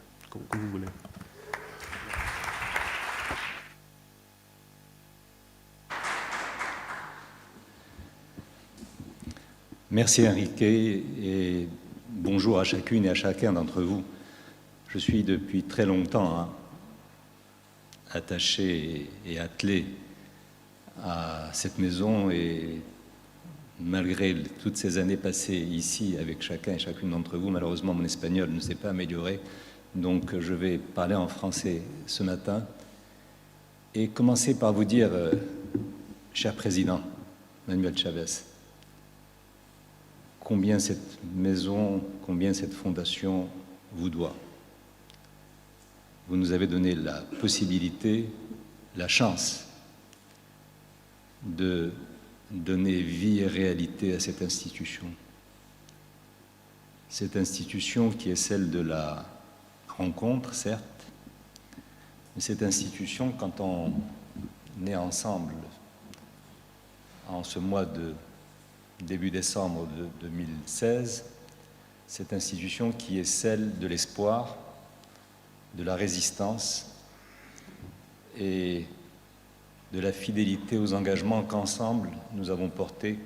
Merci Enrique et bonjour à chacune et à chacun d'entre vous. Je suis depuis très longtemps attaché et attelé à cette maison et malgré toutes ces années passées ici avec chacun et chacune d'entre vous. Malheureusement, mon espagnol ne s'est pas amélioré, donc je vais parler en français ce matin et commencer par vous dire, cher président Manuel Chavez, combien cette maison, combien cette fondation vous doit. Vous nous avez donné la possibilité, la chance de donner vie et réalité à cette institution. Cette institution qui est celle de la rencontre, certes, mais cette institution, quand on est ensemble en ce mois de début décembre de 2016, cette institution qui est celle de l'espoir, de la résistance et de la fidélité aux engagements qu'ensemble nous avons portés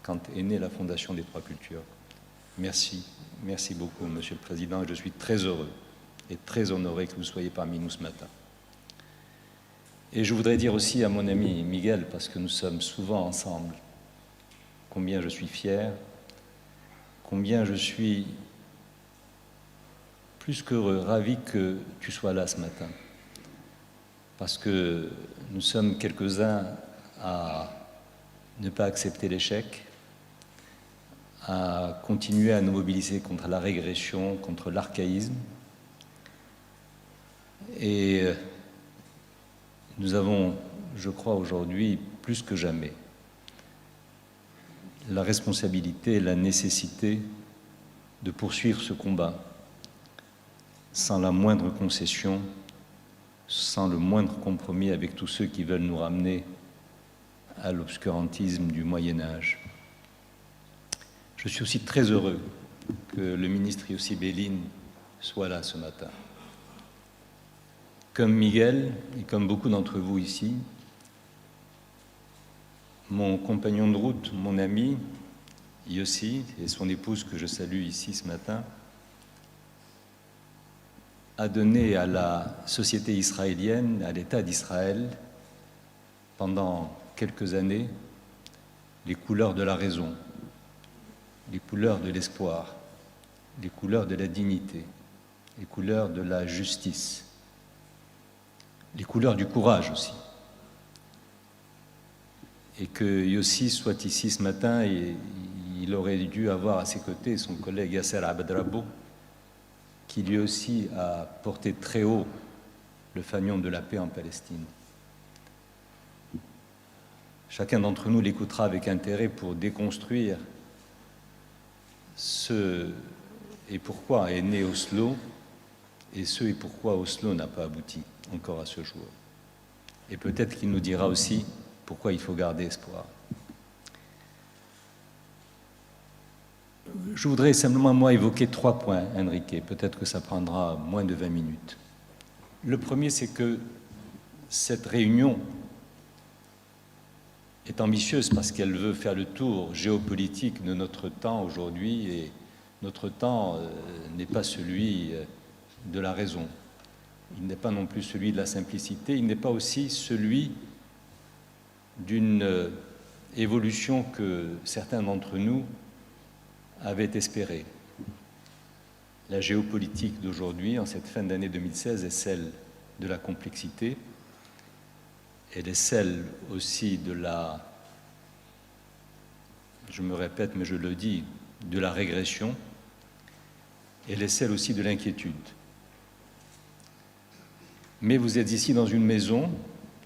quand est née la Fondation des Trois Cultures. Merci, merci beaucoup, Monsieur le Président, et je suis très heureux et très honoré que vous soyez parmi nous ce matin. Et je voudrais dire aussi à mon ami Miguel, parce que nous sommes souvent ensemble, combien je suis fier, combien je suis plus qu'heureux, ravi que tu sois là ce matin. Parce que nous sommes quelques-uns à ne pas accepter l'échec, à continuer à nous mobiliser contre la régression, contre l'archaïsme. Et nous avons, je crois aujourd'hui, plus que jamais, la responsabilité et la nécessité de poursuivre ce combat sans la moindre concession, sans le moindre compromis avec tous ceux qui veulent nous ramener à l'obscurantisme du Moyen-Âge. Je suis aussi très heureux que le ministre Yossi Beline soit là ce matin. Comme Miguel et comme beaucoup d'entre vous ici, mon compagnon de route, mon ami Yossi et son épouse que je salue ici ce matin, a donné à la société israélienne, à l'État d'Israël, pendant quelques années, les couleurs de la raison, les couleurs de l'espoir, les couleurs de la dignité, les couleurs de la justice, les couleurs du courage aussi. Et que Yossi soit ici ce matin, et il aurait dû avoir à ses côtés son collègue Yasser Abdrabbo, qui lui aussi a porté très haut le fanion de la paix en Palestine. Chacun d'entre nous l'écoutera avec intérêt pour déconstruire ce et pourquoi est né Oslo et ce et pourquoi Oslo n'a pas abouti encore à ce jour. Et peut-être qu'il nous dira aussi pourquoi il faut garder espoir. Je voudrais simplement, moi, évoquer 3 points, Enrique. Peut-être que ça prendra moins de 20 minutes. Le premier, c'est que cette réunion est ambitieuse parce qu'elle veut faire le tour géopolitique de notre temps aujourd'hui, et notre temps n'est pas celui de la raison. Il n'est pas non plus celui de la simplicité, il n'est pas aussi celui d'une évolution que certains d'entre nous avaient espéré. La géopolitique d'aujourd'hui, en cette fin d'année 2016, est celle de la complexité. Elle est celle aussi de la, je me répète, mais je le dis, de la régression. Elle est celle aussi de l'inquiétude. Mais vous êtes ici dans une maison,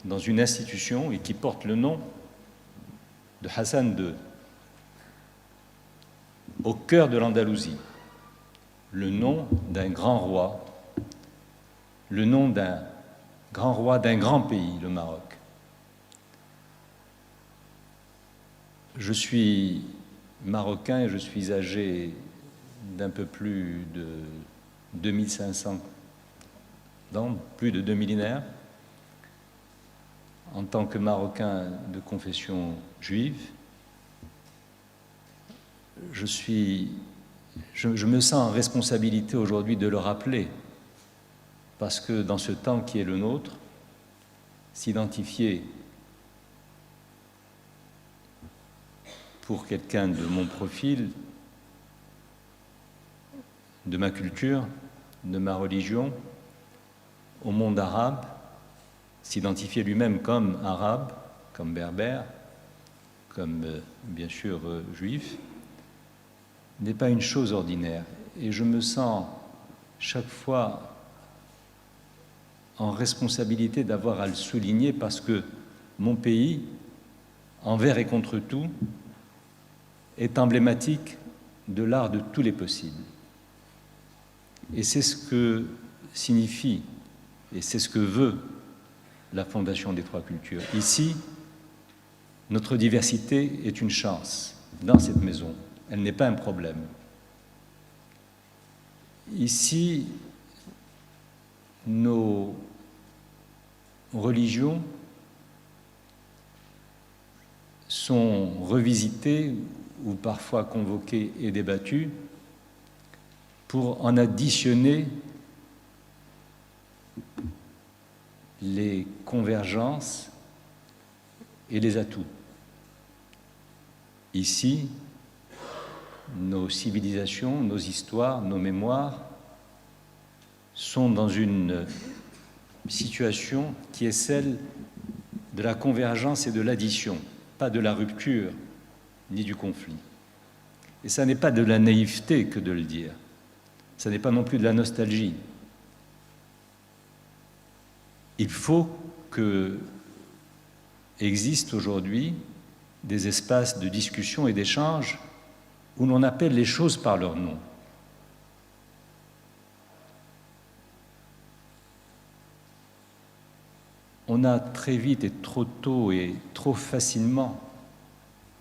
dans une institution, et qui porte le nom de Hassan II, au cœur de l'Andalousie, le nom d'un grand roi, le nom d'un grand roi d'un grand pays, le Maroc. Je suis marocain et je suis âgé d'un peu plus de 2500 ans, plus de 2 millénaires, en tant que Marocain de confession juive. Je me sens en responsabilité aujourd'hui de le rappeler, parce que dans ce temps qui est le nôtre, s'identifier pour quelqu'un de mon profil, de ma culture, de ma religion, au monde arabe, s'identifier lui-même comme arabe, comme berbère, comme bien sûr juif, n'est pas une chose ordinaire. Et je me sens chaque fois en responsabilité d'avoir à le souligner parce que mon pays, envers et contre tout, est emblématique de l'art de tous les possibles. Et c'est ce que signifie, et c'est ce que veut la Fondation des Trois Cultures. Ici, notre diversité est une chance dans cette maison. Elle n'est pas un problème. Ici, nos religions sont revisitées ou parfois convoquées et débattues pour en additionner les convergences et les atouts. Ici, nos civilisations, nos histoires, nos mémoires sont dans une situation qui est celle de la convergence et de l'addition, pas de la rupture ni du conflit. Et ça n'est pas de la naïveté que de le dire, ça n'est pas non plus de la nostalgie. Il faut que existent aujourd'hui des espaces de discussion et d'échange où l'on appelle les choses par leur nom. On a très vite et trop tôt et trop facilement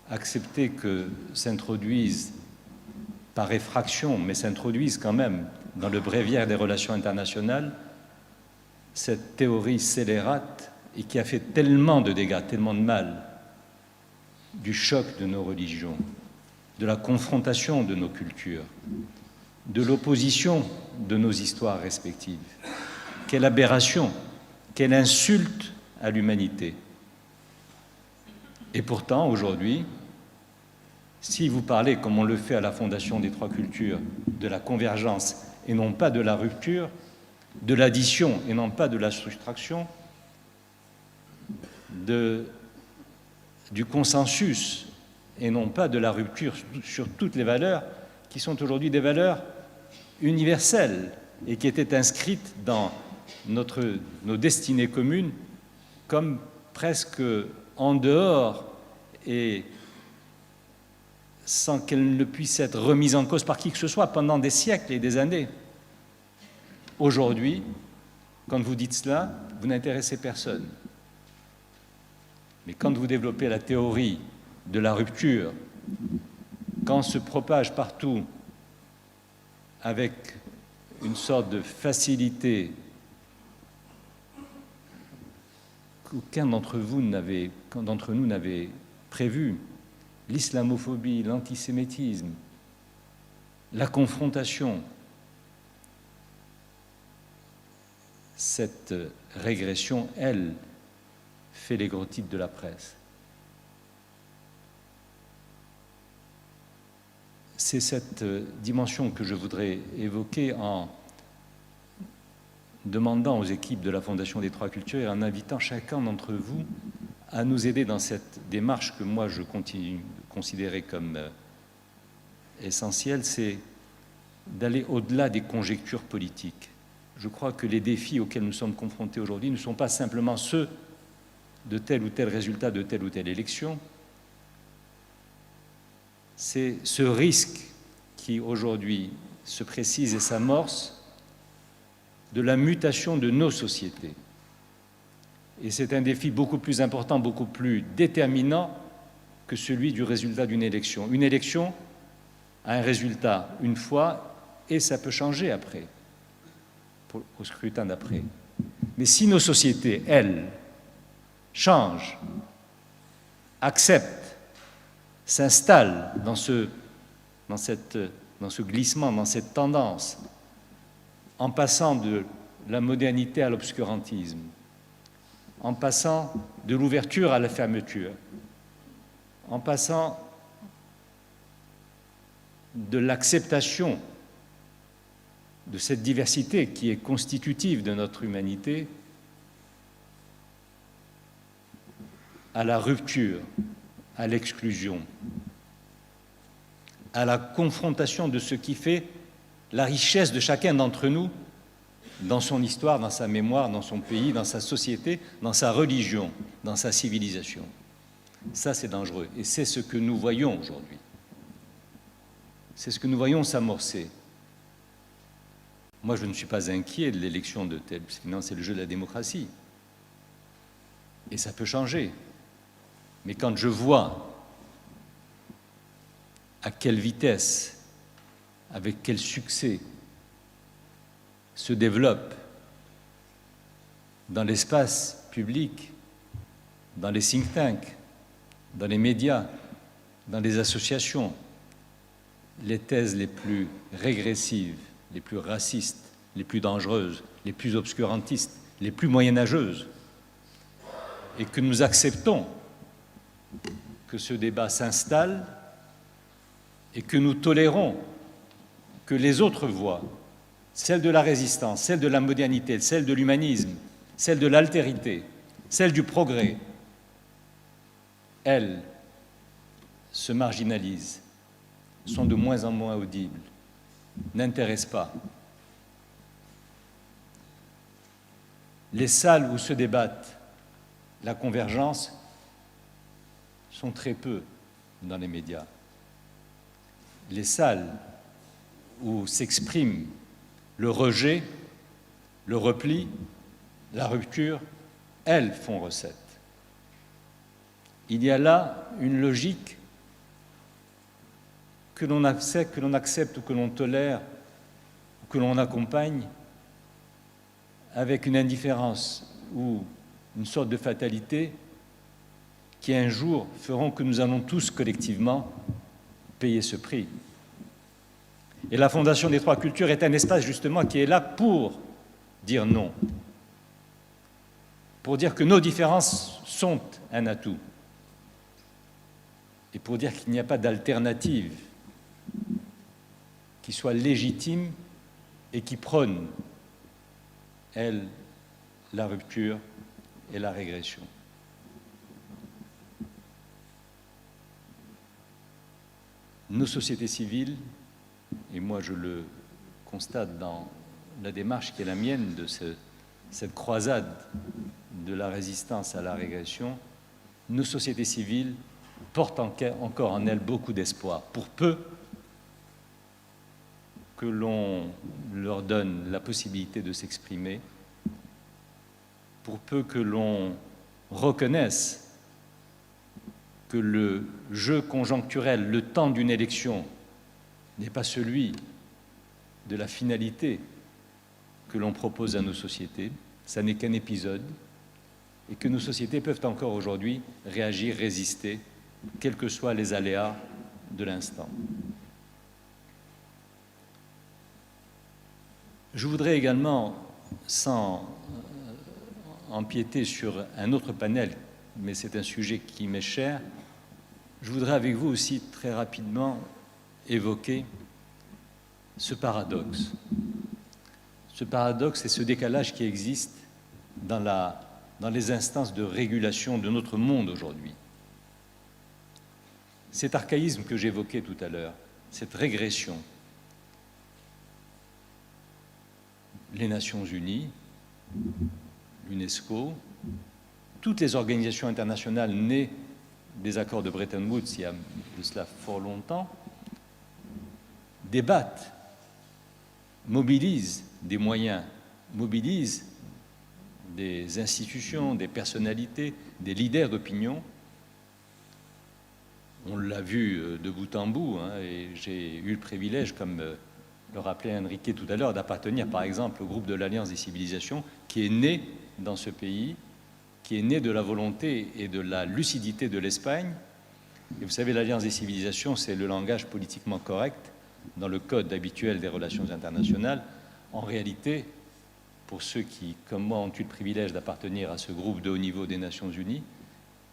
accepté que s'introduisent par effraction, mais s'introduisent quand même dans le bréviaire des relations internationales, cette théorie scélérate et qui a fait tellement de dégâts, tellement de mal, du choc de nos religions, de la confrontation de nos cultures, de l'opposition de nos histoires respectives. Quelle aberration, quelle insulte à l'humanité. Et pourtant, aujourd'hui, si vous parlez, comme on le fait à la Fondation des Trois Cultures, de la convergence et non pas de la rupture, de l'addition et non pas de la soustraction, du consensus et non pas de la rupture sur toutes les valeurs qui sont aujourd'hui des valeurs universelles et qui étaient inscrites dans nos destinées communes comme presque en dehors et sans qu'elles ne puissent être remises en cause par qui que ce soit pendant des siècles et des années. Aujourd'hui, quand vous dites cela, vous n'intéressez personne. Mais quand vous développez la théorie de la rupture, quand se propage partout avec une sorte de facilité qu'aucun d'entre nous n'avait prévu, l'islamophobie, l'antisémitisme, la confrontation, cette régression, elle, fait les gros titres de la presse. C'est cette dimension que je voudrais évoquer en demandant aux équipes de la Fondation des Trois Cultures et en invitant chacun d'entre vous à nous aider dans cette démarche que moi je continue de considérer comme essentielle, c'est d'aller au-delà des conjectures politiques. Je crois que les défis auxquels nous sommes confrontés aujourd'hui ne sont pas simplement ceux de tel ou tel résultat de telle ou telle élection, c'est ce risque qui aujourd'hui se précise et s'amorce de la mutation de nos sociétés. Et c'est un défi beaucoup plus important, beaucoup plus déterminant que celui du résultat d'une élection. Une élection a un résultat une fois et ça peut changer après, au scrutin d'après. Mais si nos sociétés, elles, changent, acceptent, s'installent dans ce glissement, dans cette tendance, en passant de la modernité à l'obscurantisme, en passant de l'ouverture à la fermeture, en passant de l'acceptation de cette diversité qui est constitutive de notre humanité à la rupture, à l'exclusion, à la confrontation de ce qui fait la richesse de chacun d'entre nous dans son histoire, dans sa mémoire, dans son pays, dans sa société, dans sa religion, dans sa civilisation. Ça, c'est dangereux. Et c'est ce que nous voyons aujourd'hui. C'est ce que nous voyons s'amorcer. Moi, je ne suis pas inquiet de l'élection de tel, parce que non, c'est le jeu de la démocratie. Et ça peut changer. Mais quand je vois à quelle vitesse, avec quel succès se développe dans l'espace public, dans les think tanks, dans les médias, dans les associations, les thèses les plus régressives, les plus racistes, les plus dangereuses, les plus obscurantistes, les plus moyenâgeuses, et que nous acceptons que ce débat s'installe et que nous tolérons que les autres voix, celle de la résistance, celle de la modernité, celle de l'humanisme, celle de l'altérité, celle du progrès, elles se marginalisent, sont de moins en moins audibles, n'intéressent pas. Les salles où se débattent la convergence sont très peu dans les médias. Les salles où s'exprime le rejet, le repli, la rupture, elles font recette. Il y a là une logique que l'on accepte ou que l'on tolère ou que l'on accompagne avec une indifférence ou une sorte de fatalité qui un jour feront que nous allons tous collectivement payer ce prix. Et la Fondation des Trois Cultures est un espace justement qui est là pour dire non, pour dire que nos différences sont un atout et pour dire qu'il n'y a pas d'alternative qui soit légitime et qui prône, elle, la rupture et la régression. Nos sociétés civiles, et moi je le constate dans la démarche qui est la mienne de cette croisade de la résistance à la régression, nos sociétés civiles portent encore en elles beaucoup d'espoir, pour peu que l'on leur donne la possibilité de s'exprimer, pour peu que l'on reconnaisse que le jeu conjoncturel, le temps d'une élection, n'est pas celui de la finalité que l'on propose à nos sociétés, ça n'est qu'un épisode, et que nos sociétés peuvent encore aujourd'hui réagir, résister, quels que soient les aléas de l'instant. Je voudrais également, sans empiéter sur un autre panel, mais c'est un sujet qui m'est cher, je voudrais avec vous aussi très rapidement évoquer ce paradoxe et ce décalage qui existe dans les instances de régulation de notre monde aujourd'hui. Cet archaïsme que j'évoquais tout à l'heure, cette régression, les Nations Unies, l'UNESCO, toutes les organisations internationales nées des accords de Bretton Woods il y a de cela fort longtemps, débattent, mobilisent des moyens, mobilisent des institutions, des personnalités, des leaders d'opinion. On l'a vu de bout en bout, et j'ai eu le privilège, comme le rappelait Enrique tout à l'heure, d'appartenir par exemple au groupe de l'Alliance des civilisations qui est né dans ce pays, qui est né de la volonté et de la lucidité de l'Espagne. Et vous savez, l'Alliance des civilisations, c'est le langage politiquement correct dans le code habituel des relations internationales. En réalité, pour ceux qui, comme moi, ont eu le privilège d'appartenir à ce groupe de haut niveau des Nations Unies,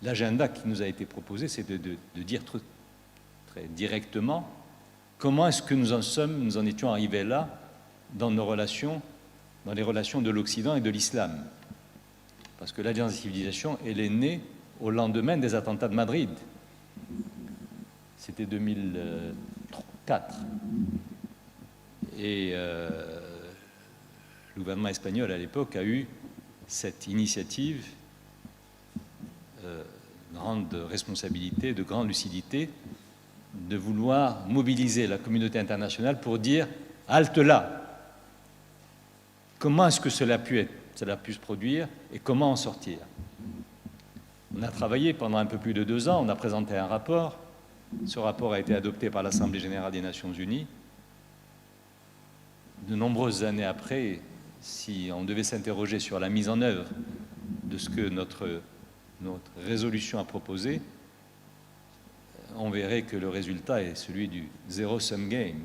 l'agenda qui nous a été proposé, c'est de dire très directement Comment est-ce que nous en étions arrivés là dans nos relations, dans les relations de l'Occident et de l'islam? Parce que l'Alliance des civilisations, elle est née au lendemain des attentats de Madrid. C'était 2004. Et le gouvernement espagnol à l'époque a eu cette initiative, grande responsabilité, de grande lucidité, de vouloir mobiliser la communauté internationale pour dire « halte là ». Comment est-ce que cela a pu se produire et comment en sortir? On a travaillé pendant un peu plus de 2 ans, on a présenté un rapport. Ce rapport a été adopté par l'Assemblée générale des Nations unies. De nombreuses années après, si on devait s'interroger sur la mise en œuvre de ce que notre résolution a proposé, on verrait que le résultat est celui du zero-sum game.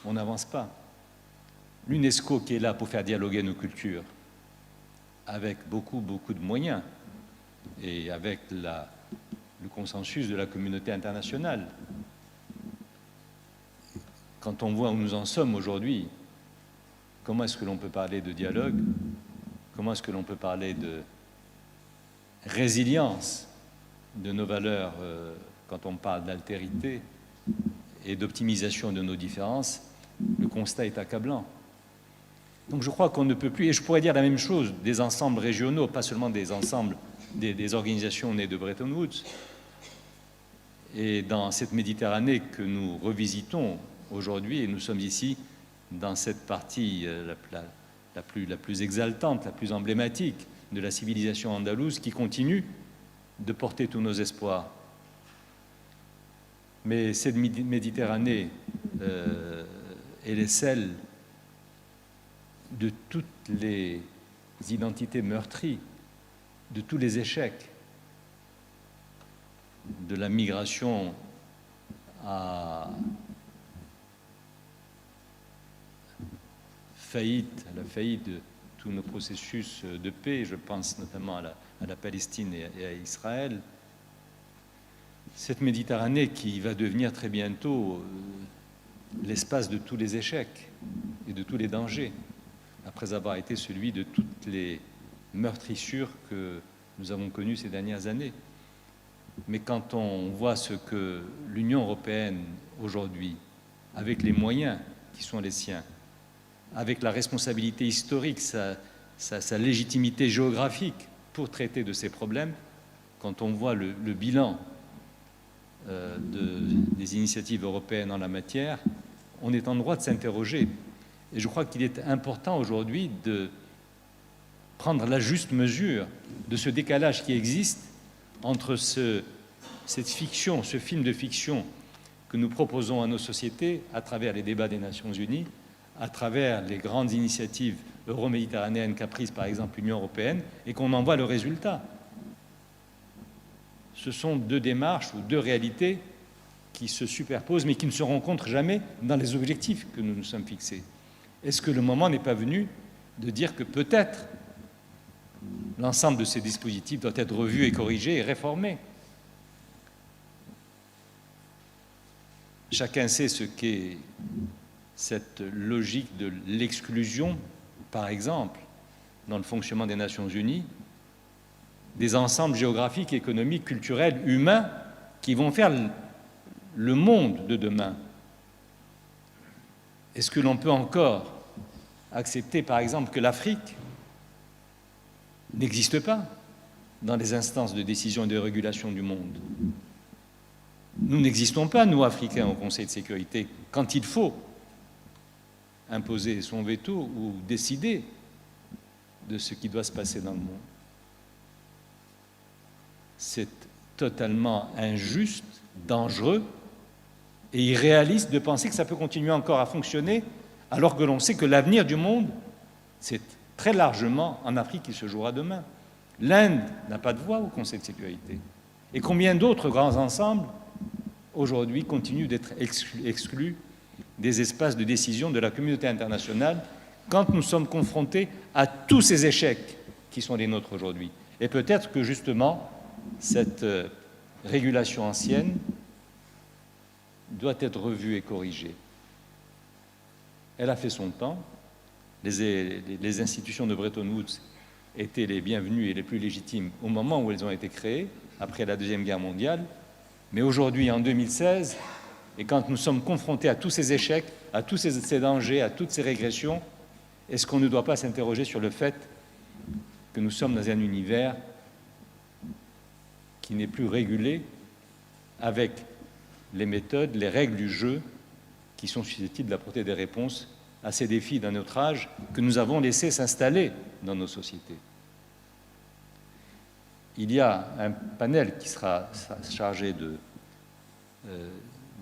On n'avance pas. L'UNESCO qui est là pour faire dialoguer nos cultures, avec beaucoup de moyens, et avec le consensus de la communauté internationale. Quand on voit où nous en sommes aujourd'hui, comment est-ce que l'on peut parler de dialogue? Comment est-ce que l'on peut parler de résilience de nos valeurs quand on parle d'altérité et d'optimisation de nos différences? Le constat est accablant. Donc je crois qu'on ne peut plus, et je pourrais dire la même chose des ensembles régionaux, pas seulement des ensembles, des organisations nées de Bretton Woods. Et dans cette Méditerranée que nous revisitons aujourd'hui, et nous sommes ici dans cette partie la plus exaltante, la plus emblématique de la civilisation andalouse qui continue de porter tous nos espoirs. Mais cette Méditerranée, elle est celle de toutes les identités meurtries, de tous les échecs, de la migration à la faillite de tous nos processus de paix, je pense notamment à la Palestine et à Israël. Cette Méditerranée qui va devenir très bientôt l'espace de tous les échecs et de tous les dangers, après avoir été celui de toutes les meurtrissures que nous avons connues ces dernières années. Mais quand on voit ce que l'Union européenne aujourd'hui, avec les moyens qui sont les siens, avec la responsabilité historique, sa légitimité géographique pour traiter de ces problèmes, quand on voit le bilan des initiatives européennes en la matière, on est en droit de s'interroger. Et je crois qu'il est important aujourd'hui de prendre la juste mesure de ce décalage qui existe entre cette fiction, ce film de fiction que nous proposons à nos sociétés à travers les débats des Nations Unies, à travers les grandes initiatives euro-méditerranéennes qu'a prises par exemple l'Union européenne, et qu'on en voit le résultat. Ce sont 2 démarches ou 2 réalités qui se superposent mais qui ne se rencontrent jamais dans les objectifs que nous nous sommes fixés. Est-ce que le moment n'est pas venu de dire que peut-être l'ensemble de ces dispositifs doit être revu et corrigé et réformé? Chacun sait ce qu'est cette logique de l'exclusion, par exemple, dans le fonctionnement des Nations Unies, des ensembles géographiques, économiques, culturels, humains qui vont faire le monde de demain. Est-ce que l'on peut encore accepter, par exemple, que l'Afrique n'existe pas dans les instances de décision et de régulation du monde? Nous n'existons pas, nous, Africains, au Conseil de sécurité, quand il faut imposer son veto ou décider de ce qui doit se passer dans le monde. C'est totalement injuste, dangereux et irréaliste de penser que ça peut continuer encore à fonctionner alors que l'on sait que l'avenir du monde, c'est très largement en Afrique qu'il se jouera demain. L'Inde n'a pas de voix au Conseil de sécurité. Et combien d'autres grands ensembles, aujourd'hui, continuent d'être exclus des espaces de décision de la communauté internationale quand nous sommes confrontés à tous ces échecs qui sont les nôtres aujourd'hui. Et peut-être que justement, cette régulation ancienne doit être revue et corrigée. Elle a fait son temps. Les institutions de Bretton Woods étaient les bienvenues et les plus légitimes au moment où elles ont été créées, après la Deuxième Guerre mondiale. Mais aujourd'hui, en 2016, et quand nous sommes confrontés à tous ces échecs, à tous ces dangers, à toutes ces régressions, est-ce qu'on ne doit pas s'interroger sur le fait que nous sommes dans un univers qui n'est plus régulé avec les méthodes, les règles du jeu qui sont susceptibles d'apporter des réponses à ces défis d'un autre âge que nous avons laissé s'installer dans nos sociétés. Il y a un panel qui sera chargé de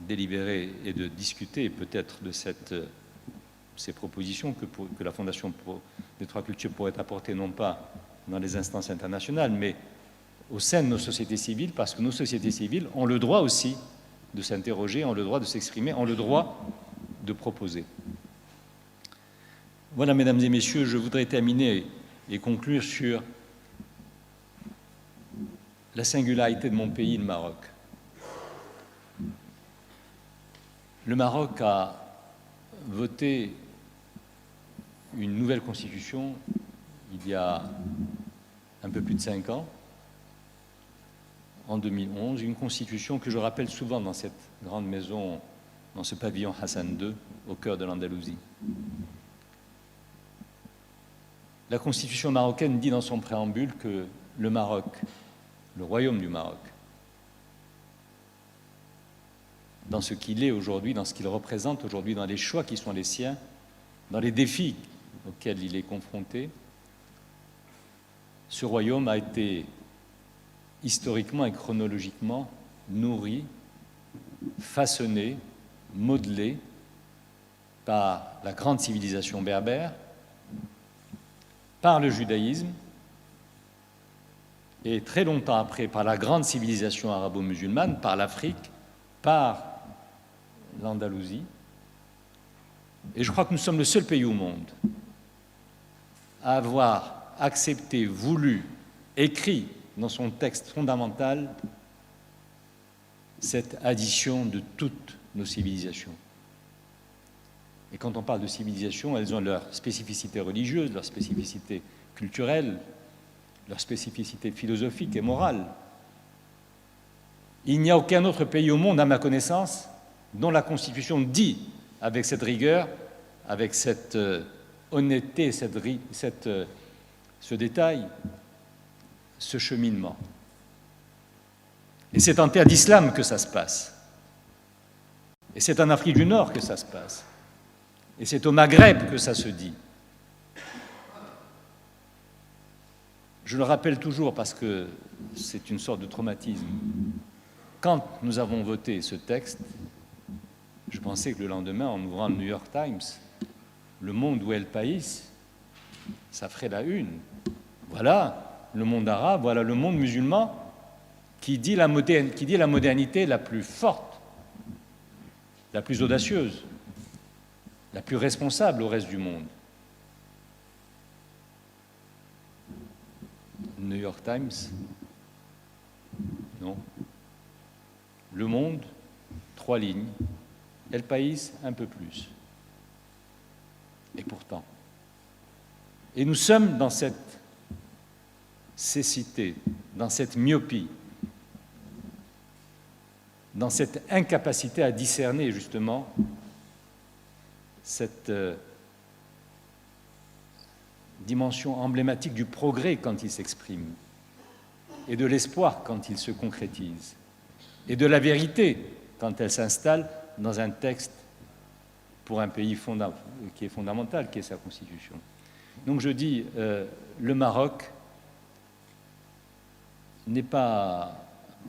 délibérer et de discuter peut-être de ces propositions que la Fondation des Trois Cultures pourrait apporter, non pas dans les instances internationales, mais au sein de nos sociétés civiles, parce que nos sociétés civiles ont le droit aussi de s'interroger, ont le droit de s'exprimer, ont le droit de proposer. Voilà, mesdames et messieurs, je voudrais terminer et conclure sur la singularité de mon pays, le Maroc. Le Maroc a voté une nouvelle constitution il y a un peu plus de 5 ans, en 2011, une constitution que je rappelle souvent dans cette grande maison, dans ce pavillon Hassan II, au cœur de l'Andalousie. La constitution marocaine dit dans son préambule que le Maroc, le royaume du Maroc, dans ce qu'il est aujourd'hui, dans ce qu'il représente aujourd'hui, dans les choix qui sont les siens, dans les défis auxquels il est confronté, ce royaume a été historiquement et chronologiquement nourri, façonné, modelé par la grande civilisation berbère, par le judaïsme, et très longtemps après par la grande civilisation arabo-musulmane, par l'Afrique, par l'Andalousie. Et je crois que nous sommes le seul pays au monde à avoir accepté, voulu, écrit dans son texte fondamental cette addition de toutes nos civilisations. Et quand on parle de civilisation, elles ont leur spécificité religieuse, leur spécificité culturelle, leur spécificité philosophique et morale. Il n'y a aucun autre pays au monde, à ma connaissance, dont la Constitution dit, avec cette rigueur, avec cette honnêteté, ce détail, ce cheminement. Et c'est en terre d'islam que ça se passe. Et c'est en Afrique du Nord que ça se passe. Et c'est au Maghreb que ça se dit. Je le rappelle toujours parce que c'est une sorte de traumatisme. Quand nous avons voté ce texte, je pensais que le lendemain, en ouvrant le New York Times, Le Monde ou El País, ça ferait la une. Voilà le monde arabe, voilà le monde musulman qui dit la modernité la plus forte, la plus audacieuse, la plus responsable au reste du monde. New York Times, non. Le Monde, 3 lignes. El País, un peu plus. Et pourtant. Et nous sommes dans cette cécité, dans cette myopie, dans cette incapacité à discerner justement cette dimension emblématique du progrès quand il s'exprime, et de l'espoir quand il se concrétise, et de la vérité quand elle s'installe dans un texte pour un pays qui est fondamental, qui est sa Constitution. Donc je dis, le Maroc n'est pas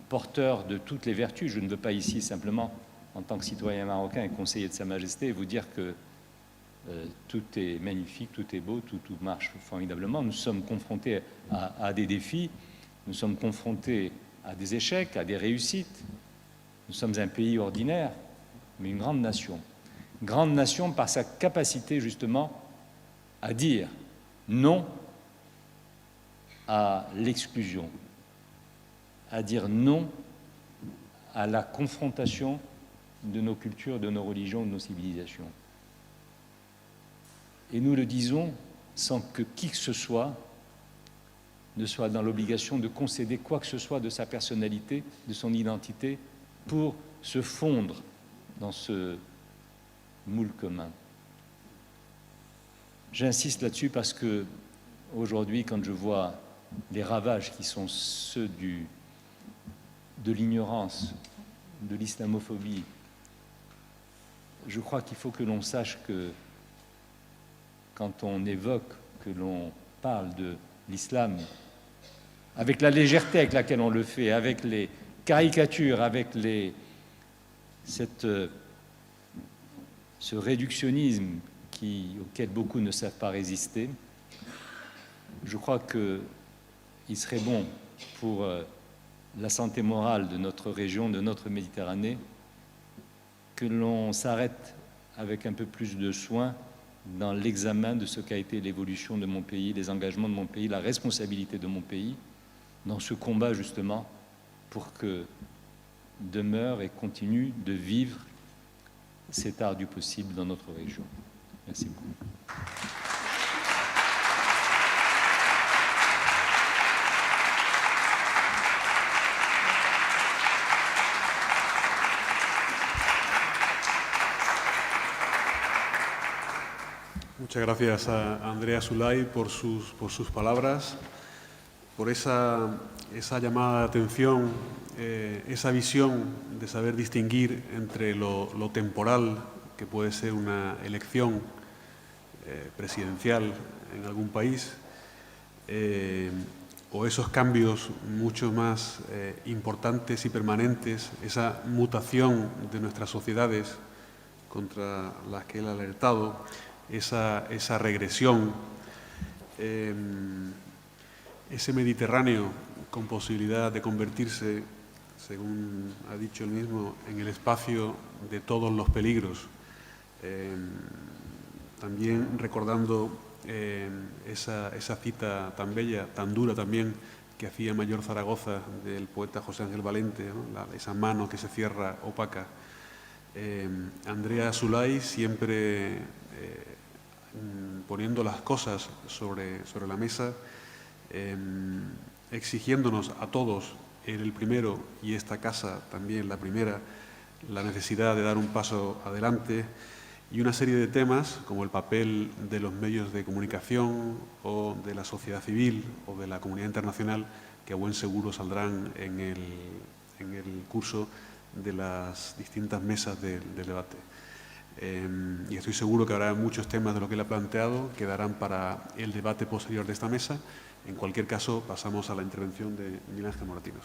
porteur de toutes les vertus. Je ne veux pas ici simplement, en tant que citoyen marocain et conseiller de Sa Majesté, vous dire que tout est magnifique, tout est beau, tout marche formidablement. Nous sommes confrontés à des défis, nous sommes confrontés à des échecs, à des réussites. Nous sommes un pays ordinaire, mais une grande nation. Grande nation par sa capacité justement à dire non à l'exclusion, à dire non à la confrontation de nos cultures, de nos religions, de nos civilisations. Et nous le disons sans que qui que ce soit ne soit dans l'obligation de concéder quoi que ce soit de sa personnalité, de son identité, pour se fondre dans ce moule commun. J'insiste là-dessus parce que aujourd'hui, quand je vois les ravages qui sont ceux de l'ignorance, de l'islamophobie, je crois qu'il faut que l'on sache que quand on évoque, que l'on parle de l'islam, avec la légèreté avec laquelle on le fait, avec les caricatures, avec ce réductionnisme auquel beaucoup ne savent pas résister, je crois qu'il serait bon pour la santé morale de notre région, de notre Méditerranée, que l'on s'arrête avec un peu plus de soin dans l'examen de ce qu'a été l'évolution de mon pays, les engagements de mon pays, la responsabilité de mon pays, dans ce combat justement pour que demeure et continue de vivre cet art du possible dans notre région. Merci beaucoup. Muchas gracias a Andrea Zulay por sus palabras, por esa llamada de atención, esa visión de saber distinguir entre lo temporal, que puede ser una elección presidencial en algún país, o esos cambios mucho más importantes y permanentes, esa mutación de nuestras sociedades contra las que él ha alertado, esa regresión, ese Mediterráneo con posibilidad de convertirse, según ha dicho él mismo, en el espacio de todos los peligros. También recordando esa cita tan bella, tan dura también, que hacía Mayor Zaragoza del poeta José Ángel Valente, ¿no? Esa mano que se cierra opaca. Andrea Zulay siempre poniendo las cosas sobre la mesa, exigiéndonos a todos, él el primero y esta casa también la primera, la necesidad de dar un paso adelante y una serie de temas como el papel de los medios de comunicación o de la sociedad civil o de la comunidad internacional que a buen seguro saldrán en el curso de las distintas mesas del debate. Y estoy seguro que habrá muchos temas de lo que él ha planteado que darán para el debate posterior de esta mesa. En cualquier caso, pasamos a la intervención de Miguel Ángel Moratinos.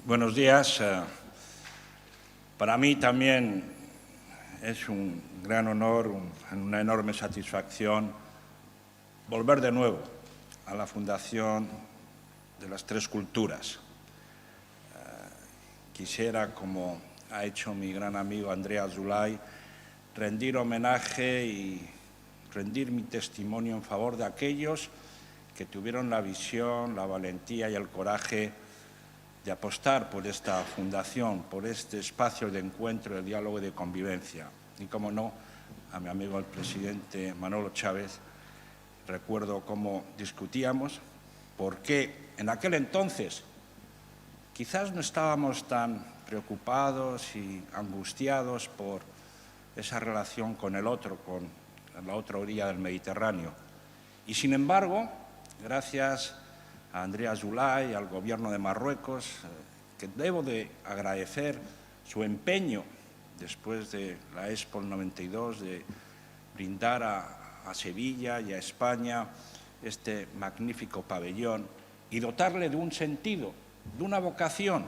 Buenos días. Para mí también es un gran honor, una enorme satisfacción volver de nuevo a la Fundación de las Tres Culturas. Quisiera, como ha hecho mi gran amigo Andrea Zulay, rendir homenaje y rendir mi testimonio en favor de aquellos que tuvieron la visión, la valentía y el coraje de apostar por esta fundación, por este espacio de encuentro, de diálogo y de convivencia. Y, como no, a mi amigo el presidente Manolo Chávez. Recuerdo cómo discutíamos, porque en aquel entonces quizás no estábamos tan preocupados y angustiados por esa relación con el otro, con la otra orilla del Mediterráneo. Y sin embargo, gracias a Andrea Zulay, al Gobierno de Marruecos, que debo de agradecer su empeño después de la Expo 92 de brindar a Sevilla y a España este magnífico pabellón y dotarle de un sentido, de una vocación,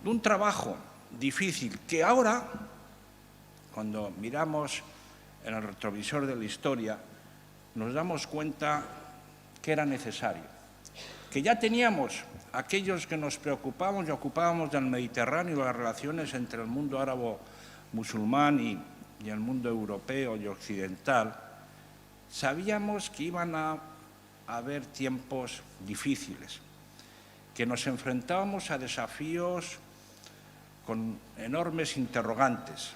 de un trabajo difícil que ahora, cuando miramos en el retrovisor de la historia, nos damos cuenta que era necesario, que ya teníamos aquellos que nos preocupábamos y ocupábamos del Mediterráneo y las relaciones entre el mundo árabe-musulmán y el mundo europeo y occidental, sabíamos que iban a haber tiempos difíciles, que nos enfrentábamos a desafíos con enormes interrogantes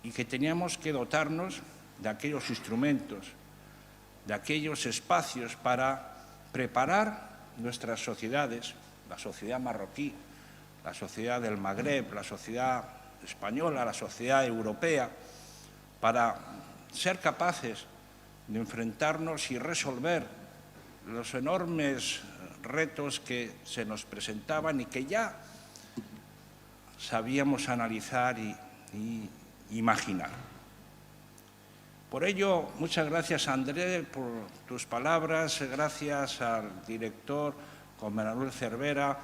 y que teníamos que dotarnos de aquellos instrumentos, de aquellos espacios para preparar nuestras sociedades, la sociedad marroquí, la sociedad del Magreb, la sociedad española, la sociedad europea, para ser capaces de enfrentarnos y resolver los enormes retos que se nos presentaban y que ya sabíamos analizar y imaginar. Por ello, muchas gracias, André, por tus palabras, gracias al director, con Manuel Cervera,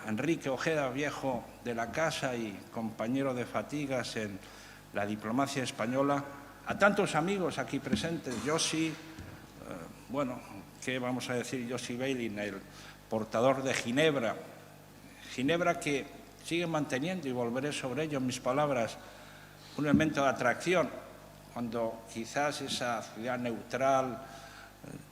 Enrique Ojeda, viejo de la casa y compañero de fatigas en la diplomacia española, a tantos amigos aquí presentes, Yossi, bueno, ¿qué vamos a decir? Yossi Beilin, el portador de Ginebra, Ginebra que sigue manteniendo, y volveré sobre ello en mis palabras, un elemento de atracción, cuando quizás esa ciudad neutral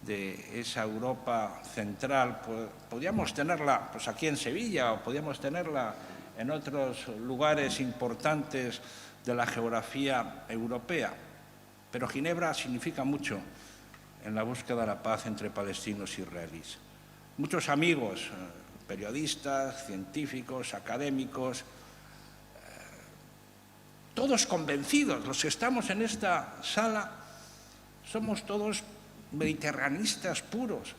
de esa Europa central, pues, podíamos tenerla pues, aquí en Sevilla o podíamos tenerla en otros lugares importantes de la geografía europea. Pero Ginebra significa mucho en la búsqueda de la paz entre palestinos y israelíes. Muchos amigos, periodistas, científicos, académicos, todos convencidos, los que estamos en esta sala, somos todos mediterranistas puros,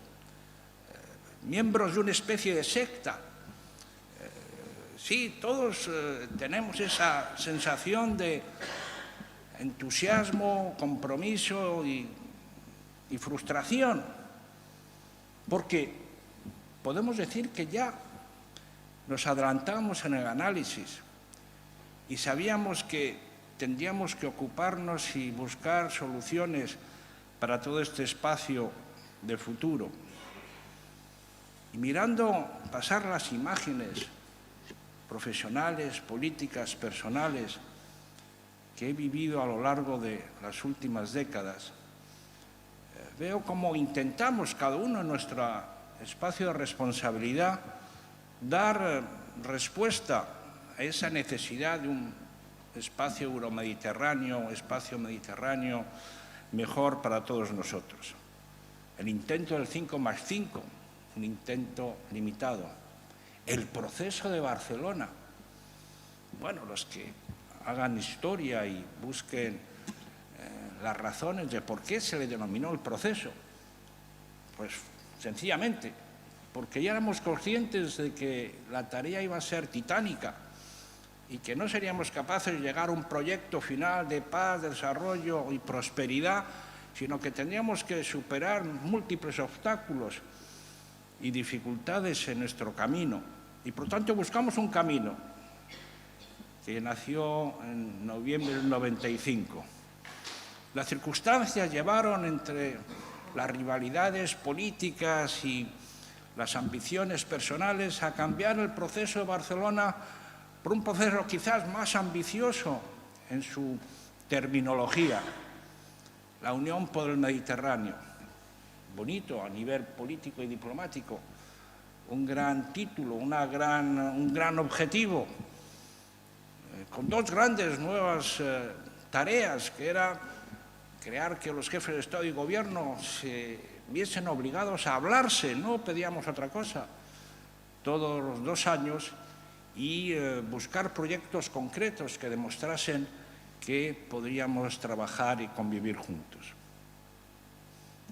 miembros de una especie de secta. Sí, todos tenemos esa sensación de entusiasmo, compromiso y frustración, porque podemos decir que ya nos adelantamos en el análisis y sabíamos que tendríamos que ocuparnos y buscar soluciones para todo este espacio de futuro. Y mirando pasar las imágenes profesionales, políticas, personales que he vivido a lo largo de las últimas décadas, veo cómo intentamos, cada uno en nuestro espacio de responsabilidad, dar respuesta a esa necesidad de un espacio euromediterráneo, espacio mediterráneo mejor para todos nosotros. El intento del 5+5, un intento limitado. El proceso de Barcelona. Bueno, los que hagan historia y busquen las razones de por qué se le denominó el proceso, pues sencillamente porque ya éramos conscientes de que la tarea iba a ser titánica y que no seríamos capaces de llegar a un proyecto final de paz, desarrollo y prosperidad, sino que tendríamos que superar múltiples obstáculos y dificultades en nuestro camino. Y por tanto buscamos un camino que nació en noviembre del 95. Las circunstancias llevaron, entre las rivalidades políticas y las ambiciones personales, a cambiar el proceso de Barcelona por un proceso quizás más ambicioso en su terminología, la Unión por el Mediterráneo. Bonito a nivel político y diplomático, un gran título, un gran objetivo, con dos grandes nuevas tareas, que era crear que los jefes de Estado y Gobierno se viesen obligados a hablarse, no pedíamos otra cosa, todos los 2 años, y buscar proyectos concretos que demostrasen que podríamos trabajar y convivir juntos.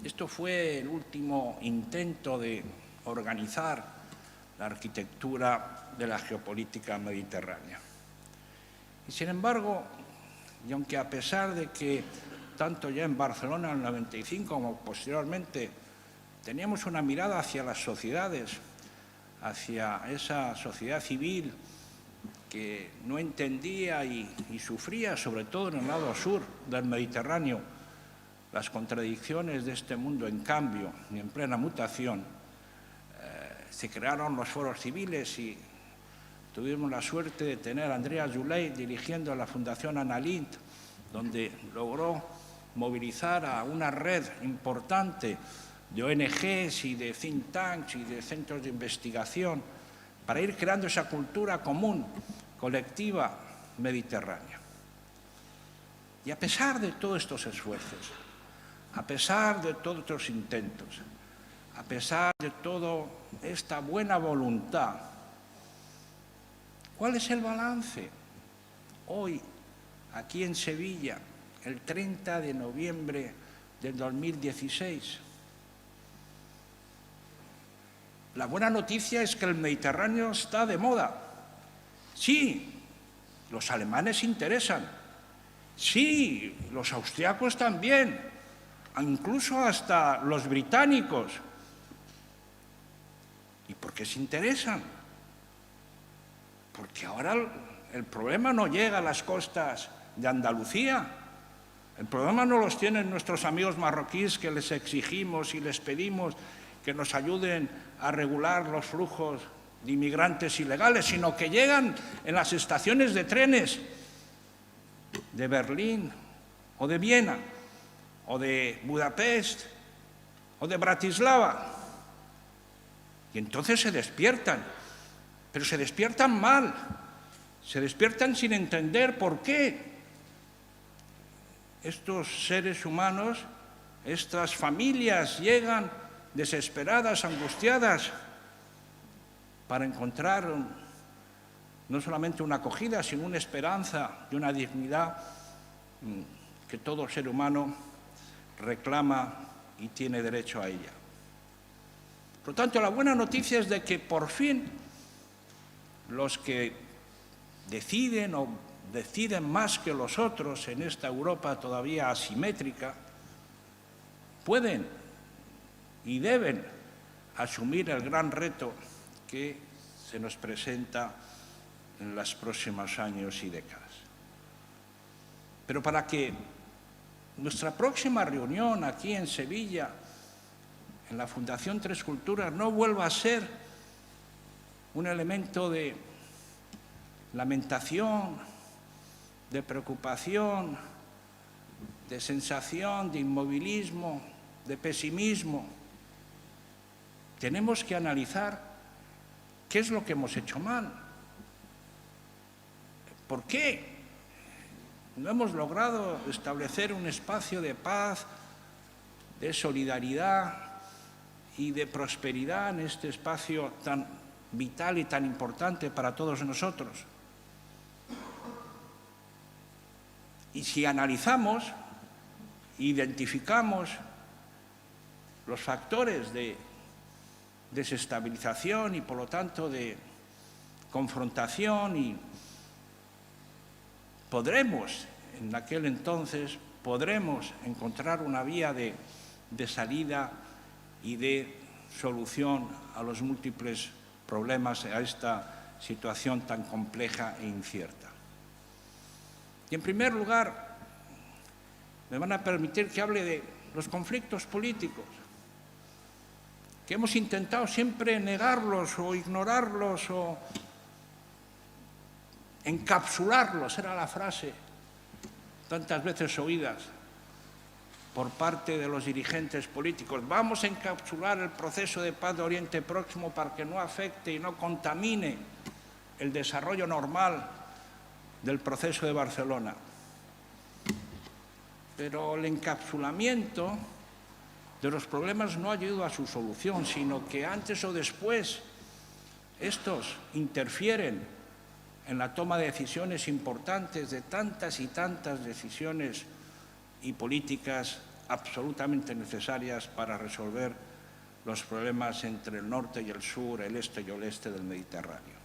Esto fue el último intento de organizar la arquitectura de la geopolítica mediterránea. Y sin embargo, y aunque a pesar de que tanto ya en Barcelona en el 95 como posteriormente teníamos una mirada hacia las sociedades, hacia esa sociedad civil que no entendía y sufría, sobre todo en el lado sur del Mediterráneo, las contradicciones de este mundo en cambio y en plena mutación, se crearon los foros civiles y tuvimos la suerte de tener a Andrea Azoulay dirigiendo la Fundación Annalint, donde logró movilizar a una red importante de ONGs y de think tanks y de centros de investigación para ir creando esa cultura común, colectiva, mediterránea. Y a pesar de todos estos esfuerzos, a pesar de todos estos intentos, a pesar de toda esta buena voluntad, ¿cuál es el balance? Hoy, aquí en Sevilla, el 30 de noviembre del 2016. La buena noticia es que el Mediterráneo está de moda. Sí, los alemanes interesan. Sí, los austriacos también. Incluso hasta los británicos. ¿Y por qué se interesan? Porque ahora el problema no llega a las costas de Andalucía. El problema no los tienen nuestros amigos marroquíes, que les exigimos y les pedimos que nos ayuden a regular los flujos de inmigrantes ilegales, sino que llegan en las estaciones de trenes de Berlín o de Viena o de Budapest o de Bratislava. Y entonces se despiertan, pero se despiertan mal, se despiertan sin entender por qué estos seres humanos, estas familias llegan desesperadas, angustiadas, para encontrar no solamente una acogida, sino una esperanza y una dignidad que todo ser humano reclama y tiene derecho a ella. Por lo tanto, la buena noticia es de que por fin los que deciden o deciden más que los otros en esta Europa todavía asimétrica, pueden y deben asumir el gran reto que se nos presenta en los próximos años y décadas. Pero para que nuestra próxima reunión aquí en Sevilla, en la Fundación Tres Culturas, no vuelva a ser un elemento de lamentación, de preocupación, de sensación, de inmovilismo, de pesimismo. Tenemos que analizar qué es lo que hemos hecho mal. ¿Por qué no hemos logrado establecer un espacio de paz, de solidaridad y de prosperidad en este espacio tan vital y tan importante para todos nosotros? Y si analizamos, identificamos los factores de desestabilización y, por lo tanto, de confrontación, y podremos, en aquel entonces, podremos encontrar una vía de salida y de solución a los múltiples problemas, a esta situación tan compleja e incierta. Y, en primer lugar, me van a permitir que hable de los conflictos políticos, que hemos intentado siempre negarlos o ignorarlos o encapsularlos, era la frase tantas veces oídas por parte de los dirigentes políticos. Vamos a encapsular el proceso de paz de Oriente Próximo para que no afecte y no contamine el desarrollo normal del proceso de Barcelona. Pero el encapsulamiento de los problemas no ha ayudado a su solución, sino que antes o después estos interfieren en la toma de decisiones importantes, de tantas y tantas decisiones y políticas absolutamente necesarias para resolver los problemas entre el norte y el sur, el este y el oeste del Mediterráneo.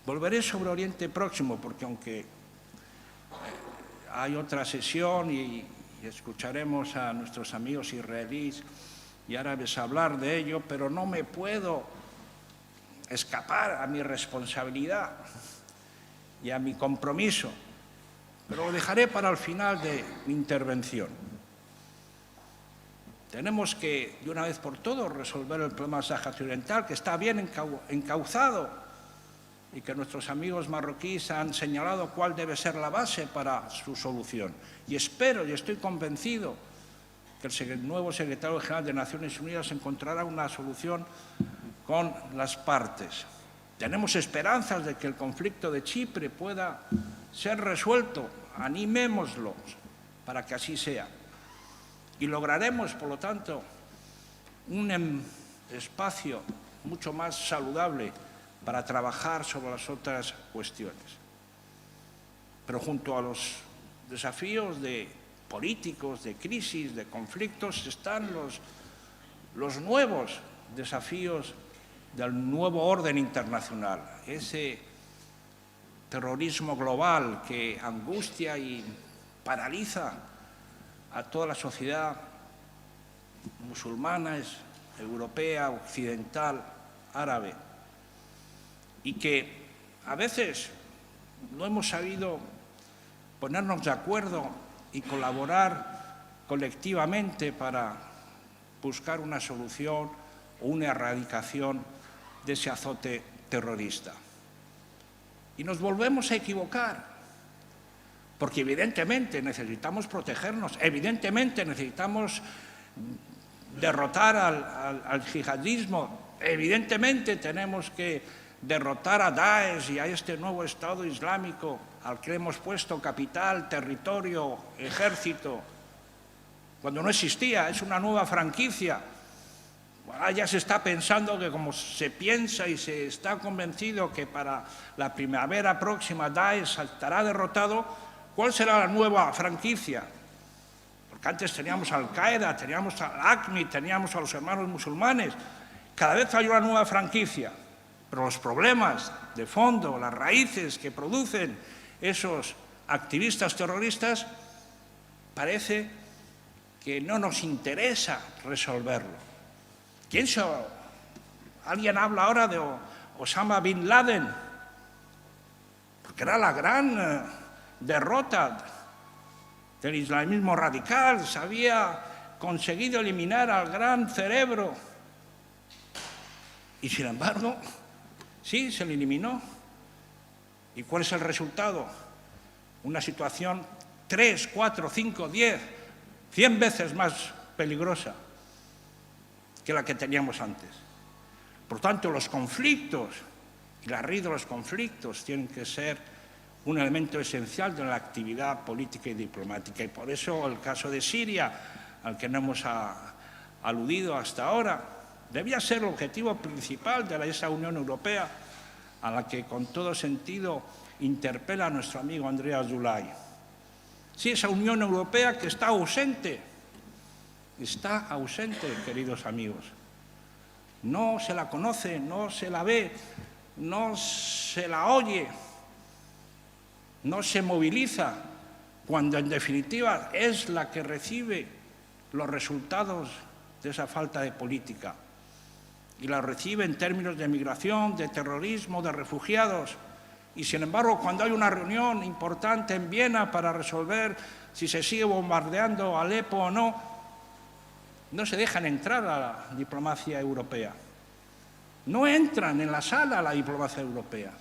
Volveré sobre Oriente Próximo, porque aunque hay otra sesión y escucharemos a nuestros amigos israelíes y árabes hablar de ello, pero no me puedo escapar a mi responsabilidad y a mi compromiso, pero lo dejaré para el final de mi intervención. Tenemos que, de una vez por todas, resolver el problema del Sáhara Occidental, que está bien encauzado y que nuestros amigos marroquíes han señalado cuál debe ser la base para su solución. Y espero y estoy convencido que el nuevo secretario general de Naciones Unidas encontrará una solución con las partes. Tenemos esperanzas de que el conflicto de Chipre pueda ser resuelto. Animémoslos para que así sea. Y lograremos, por lo tanto, un espacio mucho más saludable para trabajar sobre las otras cuestiones. Pero junto a los desafíos políticos, de crisis, de conflictos, están los nuevos desafíos del nuevo orden internacional, ese terrorismo global que angustia y paraliza a toda la sociedad musulmana, europea, occidental, árabe, y que a veces no hemos sabido ponernos de acuerdo y colaborar colectivamente para buscar una solución o una erradicación de ese azote terrorista. Y nos volvemos a equivocar, porque evidentemente necesitamos protegernos, evidentemente necesitamos derrotar al yihadismo, evidentemente tenemos que derrotar a Daesh y a este nuevo Estado Islámico al que hemos puesto capital, territorio, ejército, cuando no existía, es una nueva franquicia. Ahora ya se está pensando que como se piensa y se está convencido que para la primavera próxima Daesh estará derrotado, ¿cuál será la nueva franquicia? Porque antes teníamos a Al-Qaeda, teníamos al ACMI, teníamos a los hermanos musulmanes. Cada vez hay una nueva franquicia, pero los problemas de fondo, las raíces que producen esos activistas terroristas, parece que no nos interesa resolverlo. Alguien habla ahora de Osama Bin Laden, porque era la gran derrota del islamismo radical, se había conseguido eliminar al gran cerebro, y sin embargo, sí, se le eliminó. ¿Y cuál es el resultado? Una situación 3, 4, 5, 10, 100 veces más peligrosa que la que teníamos antes. Por tanto, los conflictos y la raíz de los conflictos tienen que ser un elemento esencial de la actividad política y diplomática. Y por eso el caso de Siria, al que no hemos aludido hasta ahora, debía ser el objetivo principal de esa Unión Europea, a la que con todo sentido interpela a nuestro amigo Andrea Azoulay. Sí, esa Unión Europea que está ausente, queridos amigos. No se la conoce, no se la ve, no se la oye, no se moviliza, cuando en definitiva es la que recibe los resultados de esa falta de política. Y la recibe en términos de migración, de terrorismo, de refugiados. Y sin embargo, cuando hay una reunión importante en Viena para resolver si se sigue bombardeando Alepo o no, no se dejan entrar a la diplomacia europea. No entran en la sala a la diplomacia europea.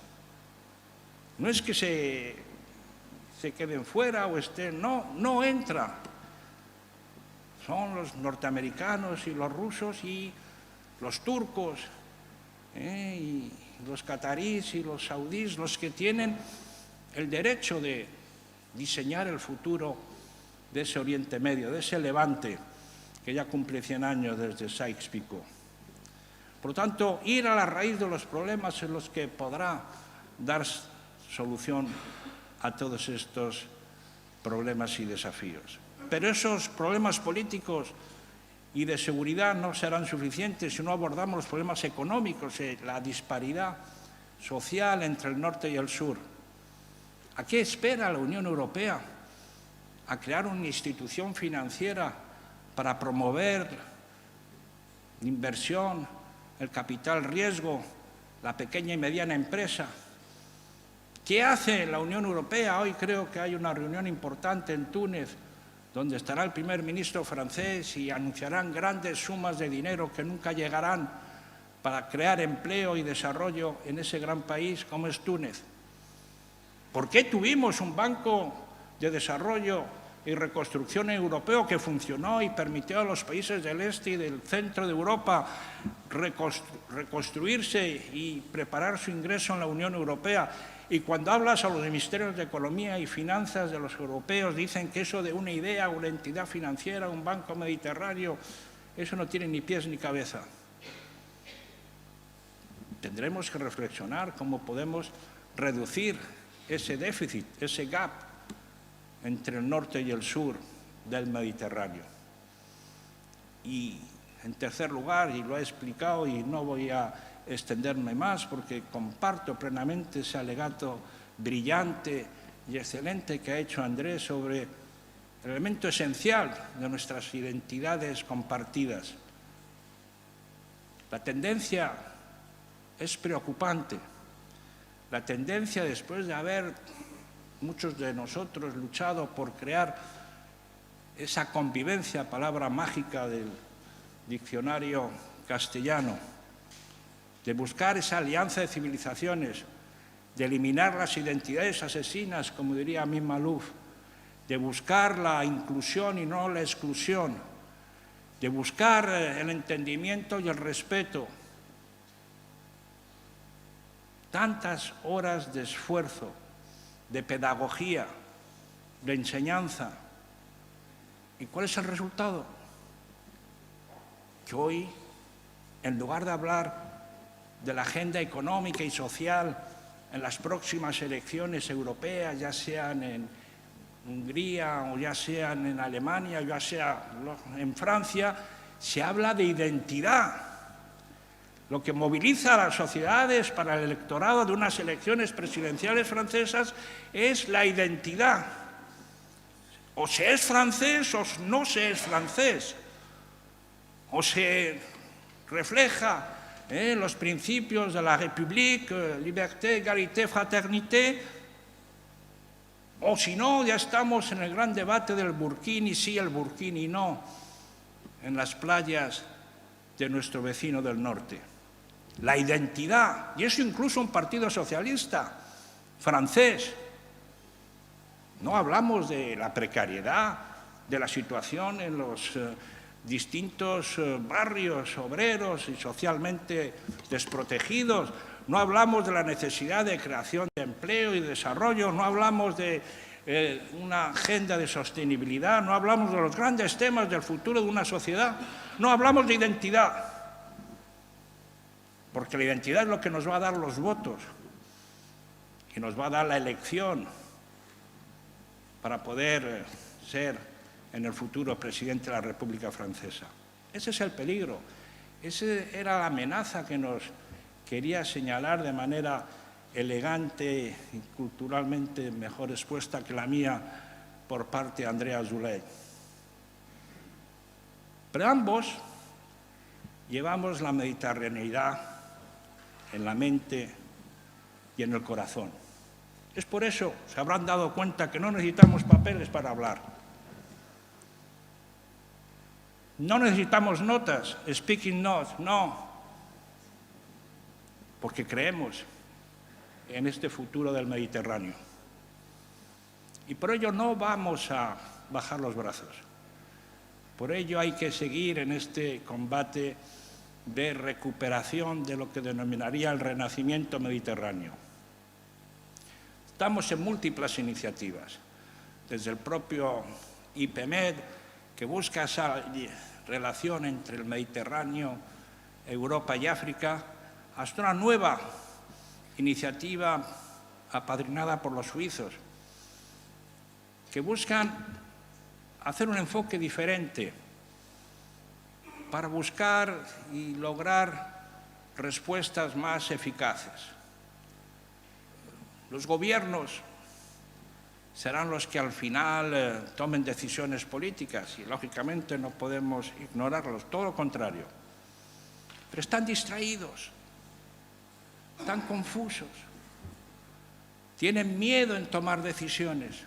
No es que se queden fuera o estén, no entran. Son los norteamericanos y los rusos y los turcos y los cataríes y los saudíes los que tienen el derecho de diseñar el futuro de ese Oriente Medio, de ese Levante, que ya cumple 100 años desde Sykes-Picot. Por lo tanto, ir a la raíz de los problemas en los que podrá dar solución a todos estos problemas y desafíos. Pero esos problemas políticos y de seguridad no serán suficientes si no abordamos los problemas económicos, la disparidad social entre el norte y el sur. ¿A qué espera la Unión Europea? ¿A crear una institución financiera para promover la inversión, el capital riesgo, la pequeña y mediana empresa? ¿Qué hace la Unión Europea? Hoy creo que hay una reunión importante en Túnez, donde estará el primer ministro francés y anunciarán grandes sumas de dinero que nunca llegarán para crear empleo y desarrollo en ese gran país como es Túnez? ¿Por qué tuvimos un banco de desarrollo y reconstrucción europeo que funcionó y permitió a los países del este y del centro de Europa reconstruirse y preparar su ingreso en la Unión Europea? Y cuando hablas a los ministerios de Economía y Finanzas de los europeos, dicen que eso de una idea, una entidad financiera, un banco mediterráneo, eso no tiene ni pies ni cabeza. Tendremos que reflexionar cómo podemos reducir ese déficit, ese gap entre el norte y el sur del Mediterráneo. Y en tercer lugar, y lo he explicado y no voy a extenderme más porque comparto plenamente ese alegato brillante y excelente que ha hecho Andrés sobre el elemento esencial de nuestras identidades compartidas. La tendencia es preocupante. La tendencia, después de haber muchos de nosotros luchado por crear esa convivencia, palabra mágica del diccionario castellano, de buscar esa alianza de civilizaciones, de eliminar las identidades asesinas, como diría Amin Maalouf, de buscar la inclusión y no la exclusión, de buscar el entendimiento y el respeto. Tantas horas de esfuerzo, de pedagogía, de enseñanza. ¿Y cuál es el resultado? Que hoy, en lugar de hablar de la agenda económica y social en las próximas elecciones europeas, ya sean en Hungría o ya sean en Alemania, ya sea en Francia, se habla de identidad. Lo que moviliza a las sociedades para el electorado de unas elecciones presidenciales francesas es la identidad. O se es francés o no se es francés. O se refleja los principios de la République, liberté, égalité, fraternité, o si no, ya estamos en el gran debate del burkini sí, el burkini no, en las playas de nuestro vecino del norte. La identidad, y eso incluso un partido socialista francés. No hablamos de la precariedad, de la situación en los distintos barrios obreros y socialmente desprotegidos. No hablamos de la necesidad de creación de empleo y desarrollo, no hablamos de una agenda de sostenibilidad, no hablamos de los grandes temas del futuro de una sociedad, no hablamos de identidad, porque la identidad es lo que nos va a dar los votos y nos va a dar la elección para poder ser en el futuro presidente de la República Francesa. Ese es el peligro, esa era la amenaza que nos quería señalar de manera elegante y culturalmente mejor expuesta que la mía por parte de Andrea Azoulay. Pero ambos llevamos la mediterraneidad en la mente y en el corazón. Es por eso, se habrán dado cuenta que no necesitamos papeles para hablar. No necesitamos notas, speaking notes, no. Porque creemos en este futuro del Mediterráneo. Y por ello no vamos a bajar los brazos. Por ello hay que seguir en este combate de recuperación de lo que denominaría el renacimiento mediterráneo. Estamos en múltiples iniciativas, desde el propio IPMED, que busca esa relación entre el Mediterráneo, Europa y África, hasta una nueva iniciativa apadrinada por los suizos, que buscan hacer un enfoque diferente para buscar y lograr respuestas más eficaces. Los gobiernos serán los que al final tomen decisiones políticas y, lógicamente, no podemos ignorarlos, todo lo contrario. Pero están distraídos, están confusos, tienen miedo en tomar decisiones.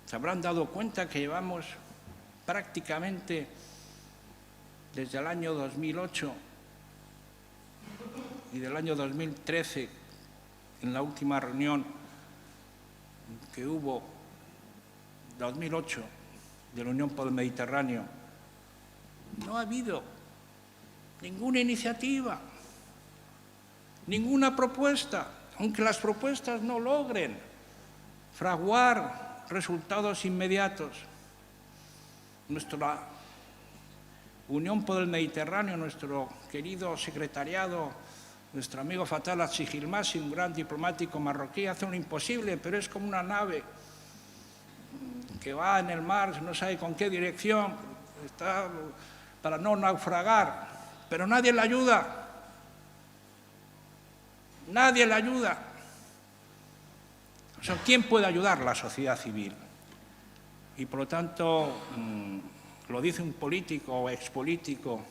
Se habrán dado cuenta que llevamos prácticamente desde el año 2008 y del año 2013, en la última reunión que hubo, 2008, de la Unión por el Mediterráneo, no ha habido ninguna iniciativa, ninguna propuesta, aunque las propuestas no logren fraguar resultados inmediatos. Nuestra Unión por el Mediterráneo, nuestro querido secretariado, nuestro amigo Fatah Al-Sigilmasi, un gran diplomático marroquí, hace lo imposible, pero es como una nave que va en el mar, no sabe con qué dirección, está para no naufragar, pero nadie le ayuda. Nadie le ayuda. O sea, ¿quién puede ayudar? La sociedad civil. Y por lo tanto, lo dice un político o expolítico,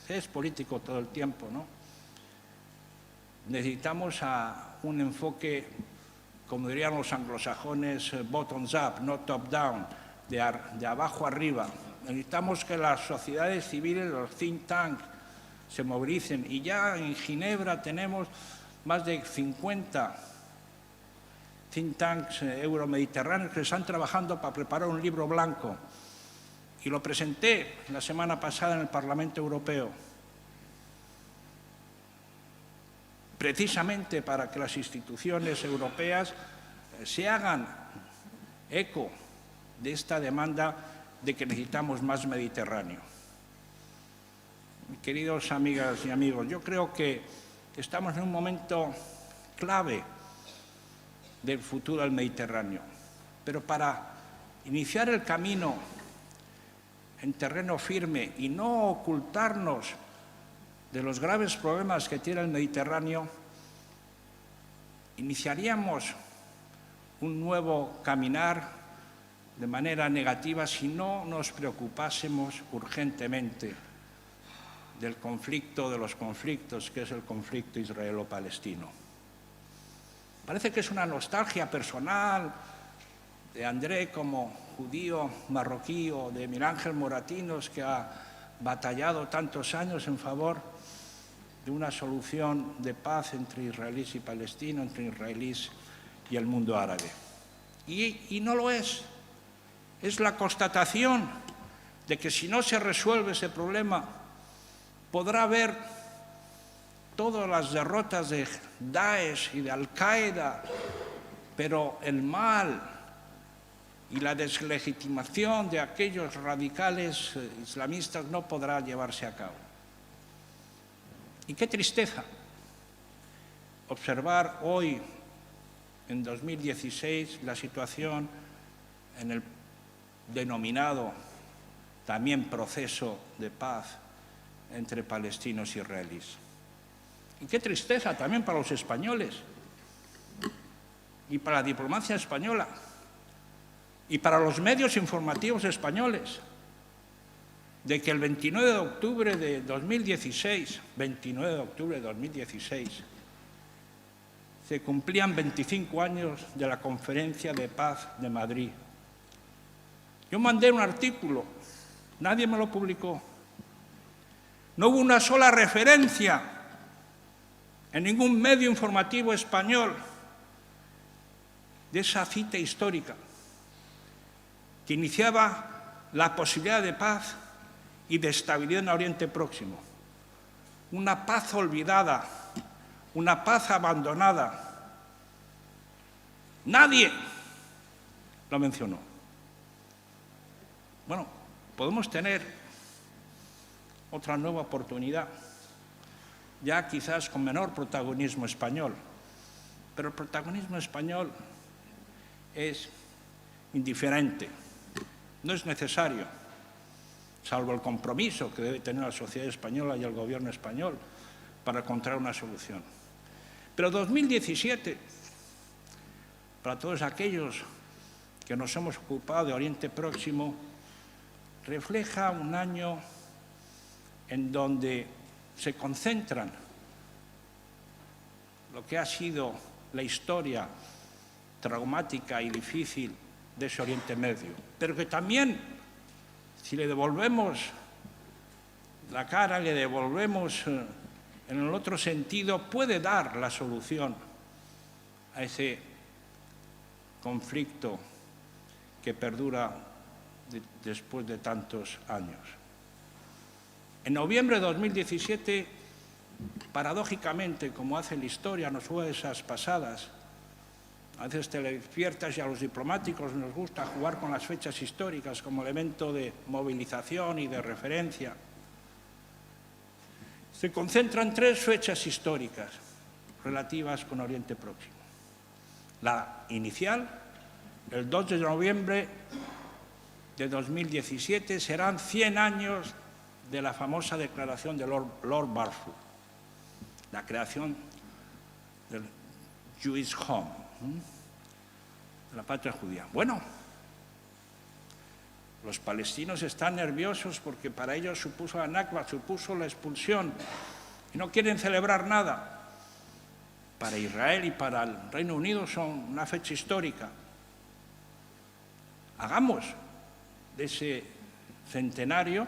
es político todo el tiempo, ¿no? Necesitamos un enfoque, como dirían los anglosajones, bottoms up, no top down, de abajo arriba. Necesitamos que las sociedades civiles, los think tanks, se movilicen. Y ya en Ginebra tenemos más de 50 think tanks euromediterráneos que están trabajando para preparar un libro blanco. Y lo presenté la semana pasada en el Parlamento Europeo, precisamente para que las instituciones europeas se hagan eco de esta demanda de que necesitamos más Mediterráneo. Queridos amigas y amigos, yo creo que estamos en un momento clave del futuro del Mediterráneo, pero para iniciar el camino en terreno firme y no ocultarnos de los graves problemas que tiene el Mediterráneo, iniciaríamos un nuevo caminar de manera negativa si no nos preocupásemos urgentemente del conflicto de los conflictos, que es el conflicto israelo-palestino. Parece que es una nostalgia personal de André como judío marroquí o de Miguel Ángel Moratinos, que ha batallado tantos años en favor de una solución de paz entre israelíes y palestinos, entre israelíes y el mundo árabe. Y no lo es. Es la constatación de que si no se resuelve ese problema, podrá haber todas las derrotas de Daesh y de Al-Qaeda, pero el mal y la deslegitimación de aquellos radicales islamistas no podrá llevarse a cabo. Y qué tristeza observar hoy, en 2016, la situación en el denominado también proceso de paz entre palestinos y israelíes. Y qué tristeza también para los españoles y para la diplomacia española y para los medios informativos españoles, de que el 29 de octubre de 2016, se cumplían 25 años de la Conferencia de Paz de Madrid. Yo mandé un artículo, nadie me lo publicó. No hubo una sola referencia en ningún medio informativo español de esa cita histórica que iniciaba la posibilidad de paz y de estabilidad en Oriente Próximo. Una paz olvidada, una paz abandonada. Nadie lo mencionó. Bueno, podemos tener otra nueva oportunidad, ya quizás con menor protagonismo español, pero el protagonismo español es indiferente, no es necesario, salvo el compromiso que debe tener la sociedad española y el gobierno español para encontrar una solución. Pero 2017, para todos aquellos que nos hemos ocupado de Oriente Próximo, refleja un año en donde se concentran lo que ha sido la historia traumática y difícil de ese Oriente Medio, pero que también, si le devolvemos la cara, le devolvemos en el otro sentido, puede dar la solución a ese conflicto que perdura después de tantos años. En noviembre de 2017, paradójicamente, como hace la historia, nos fue esas pasadas, a veces te despiertas y a los diplomáticos nos gusta jugar con las fechas históricas como elemento de movilización y de referencia. Se concentran tres fechas históricas relativas con Oriente Próximo. La inicial, el 2 de noviembre de 2017, serán 100 años de la famosa declaración de Lord Balfour, la creación del Jewish Home, de la patria judía. Bueno, los palestinos están nerviosos porque para ellos supuso la Nakba, supuso la expulsión, y no quieren celebrar nada. Para Israel y para el Reino Unido son una fecha histórica. Hagamos de ese centenario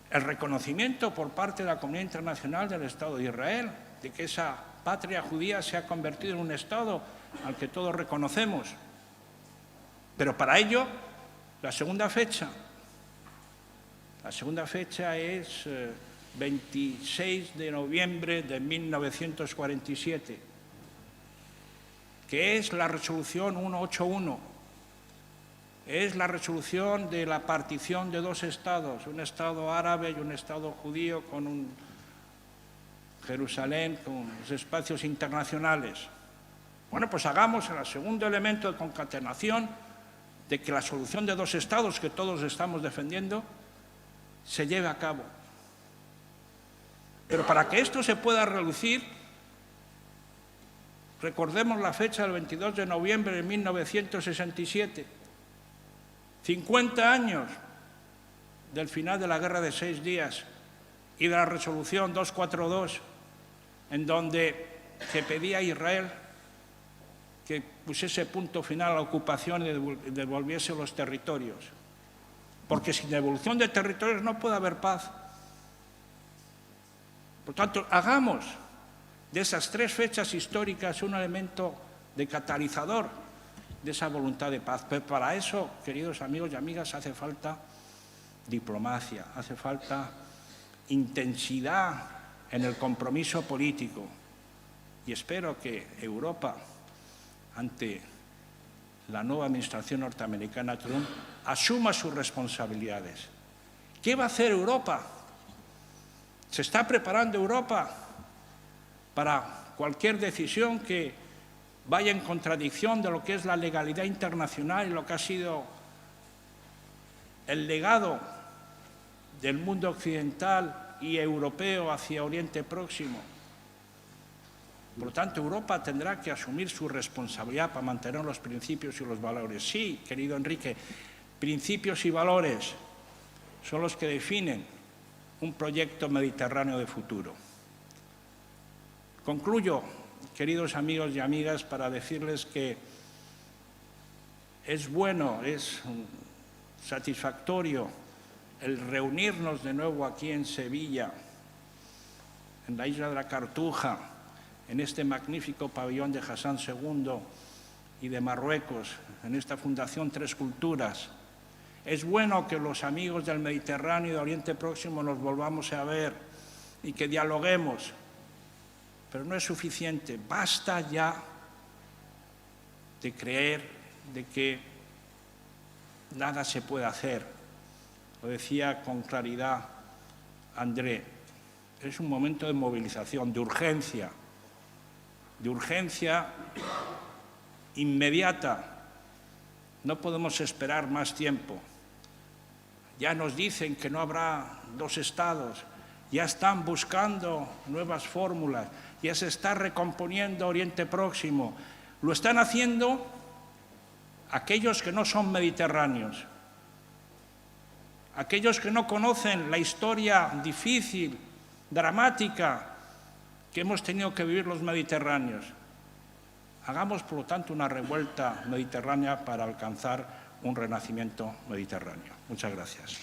el reconocimiento por parte de la comunidad internacional del Estado de Israel, de que esa patria judía se ha convertido en un Estado al que todos reconocemos. Pero para ello, la segunda fecha es 26 de noviembre de 1947, que es la resolución 181, es la resolución de la partición de dos estados, un estado árabe y un estado judío con un Jerusalén, con los espacios internacionales. Bueno, pues hagamos el segundo elemento de concatenación de que la solución de dos estados que todos estamos defendiendo se lleve a cabo. Pero para que esto se pueda reducir, recordemos la fecha del 22 de noviembre de 1967, 50 años del final de la Guerra de 6 días y de la resolución 242, en donde se pedía a Israel que pusiese punto final a la ocupación y devolviese los territorios. Porque sin devolución de territorios no puede haber paz. Por tanto, hagamos de esas tres fechas históricas un elemento de catalizador de esa voluntad de paz. Pero para eso, queridos amigos y amigas, hace falta diplomacia, hace falta intensidad en el compromiso político. Y espero que Europa, ante la nueva administración norteamericana Trump, asuma sus responsabilidades. ¿Qué va a hacer Europa? ¿Se está preparando Europa para cualquier decisión que vaya en contradicción de lo que es la legalidad internacional y lo que ha sido el legado del mundo occidental y europeo hacia Oriente Próximo? Por lo tanto, Europa tendrá que asumir su responsabilidad para mantener los principios y los valores. Sí, querido Enrique, principios y valores son los que definen un proyecto mediterráneo de futuro. Concluyo, queridos amigos y amigas, para decirles que es bueno, es satisfactorio el reunirnos de nuevo aquí en Sevilla, en la isla de la Cartuja, en este magnífico pabellón de Hassan II y de Marruecos, en esta Fundación Tres Culturas. Es bueno que los amigos del Mediterráneo y de Oriente Próximo nos volvamos a ver y que dialoguemos, pero no es suficiente. Basta ya de creer de que nada se puede hacer. Lo decía con claridad André, es un momento de movilización, de urgencia inmediata. No podemos esperar más tiempo. Ya nos dicen que no habrá dos estados, ya están buscando nuevas fórmulas, ya se está recomponiendo Oriente Próximo. Lo están haciendo aquellos que no son mediterráneos, aquellos que no conocen la historia difícil, dramática que hemos tenido que vivir los mediterráneos. Hagamos, por lo tanto, una revuelta mediterránea para alcanzar un renacimiento mediterráneo. Muchas gracias.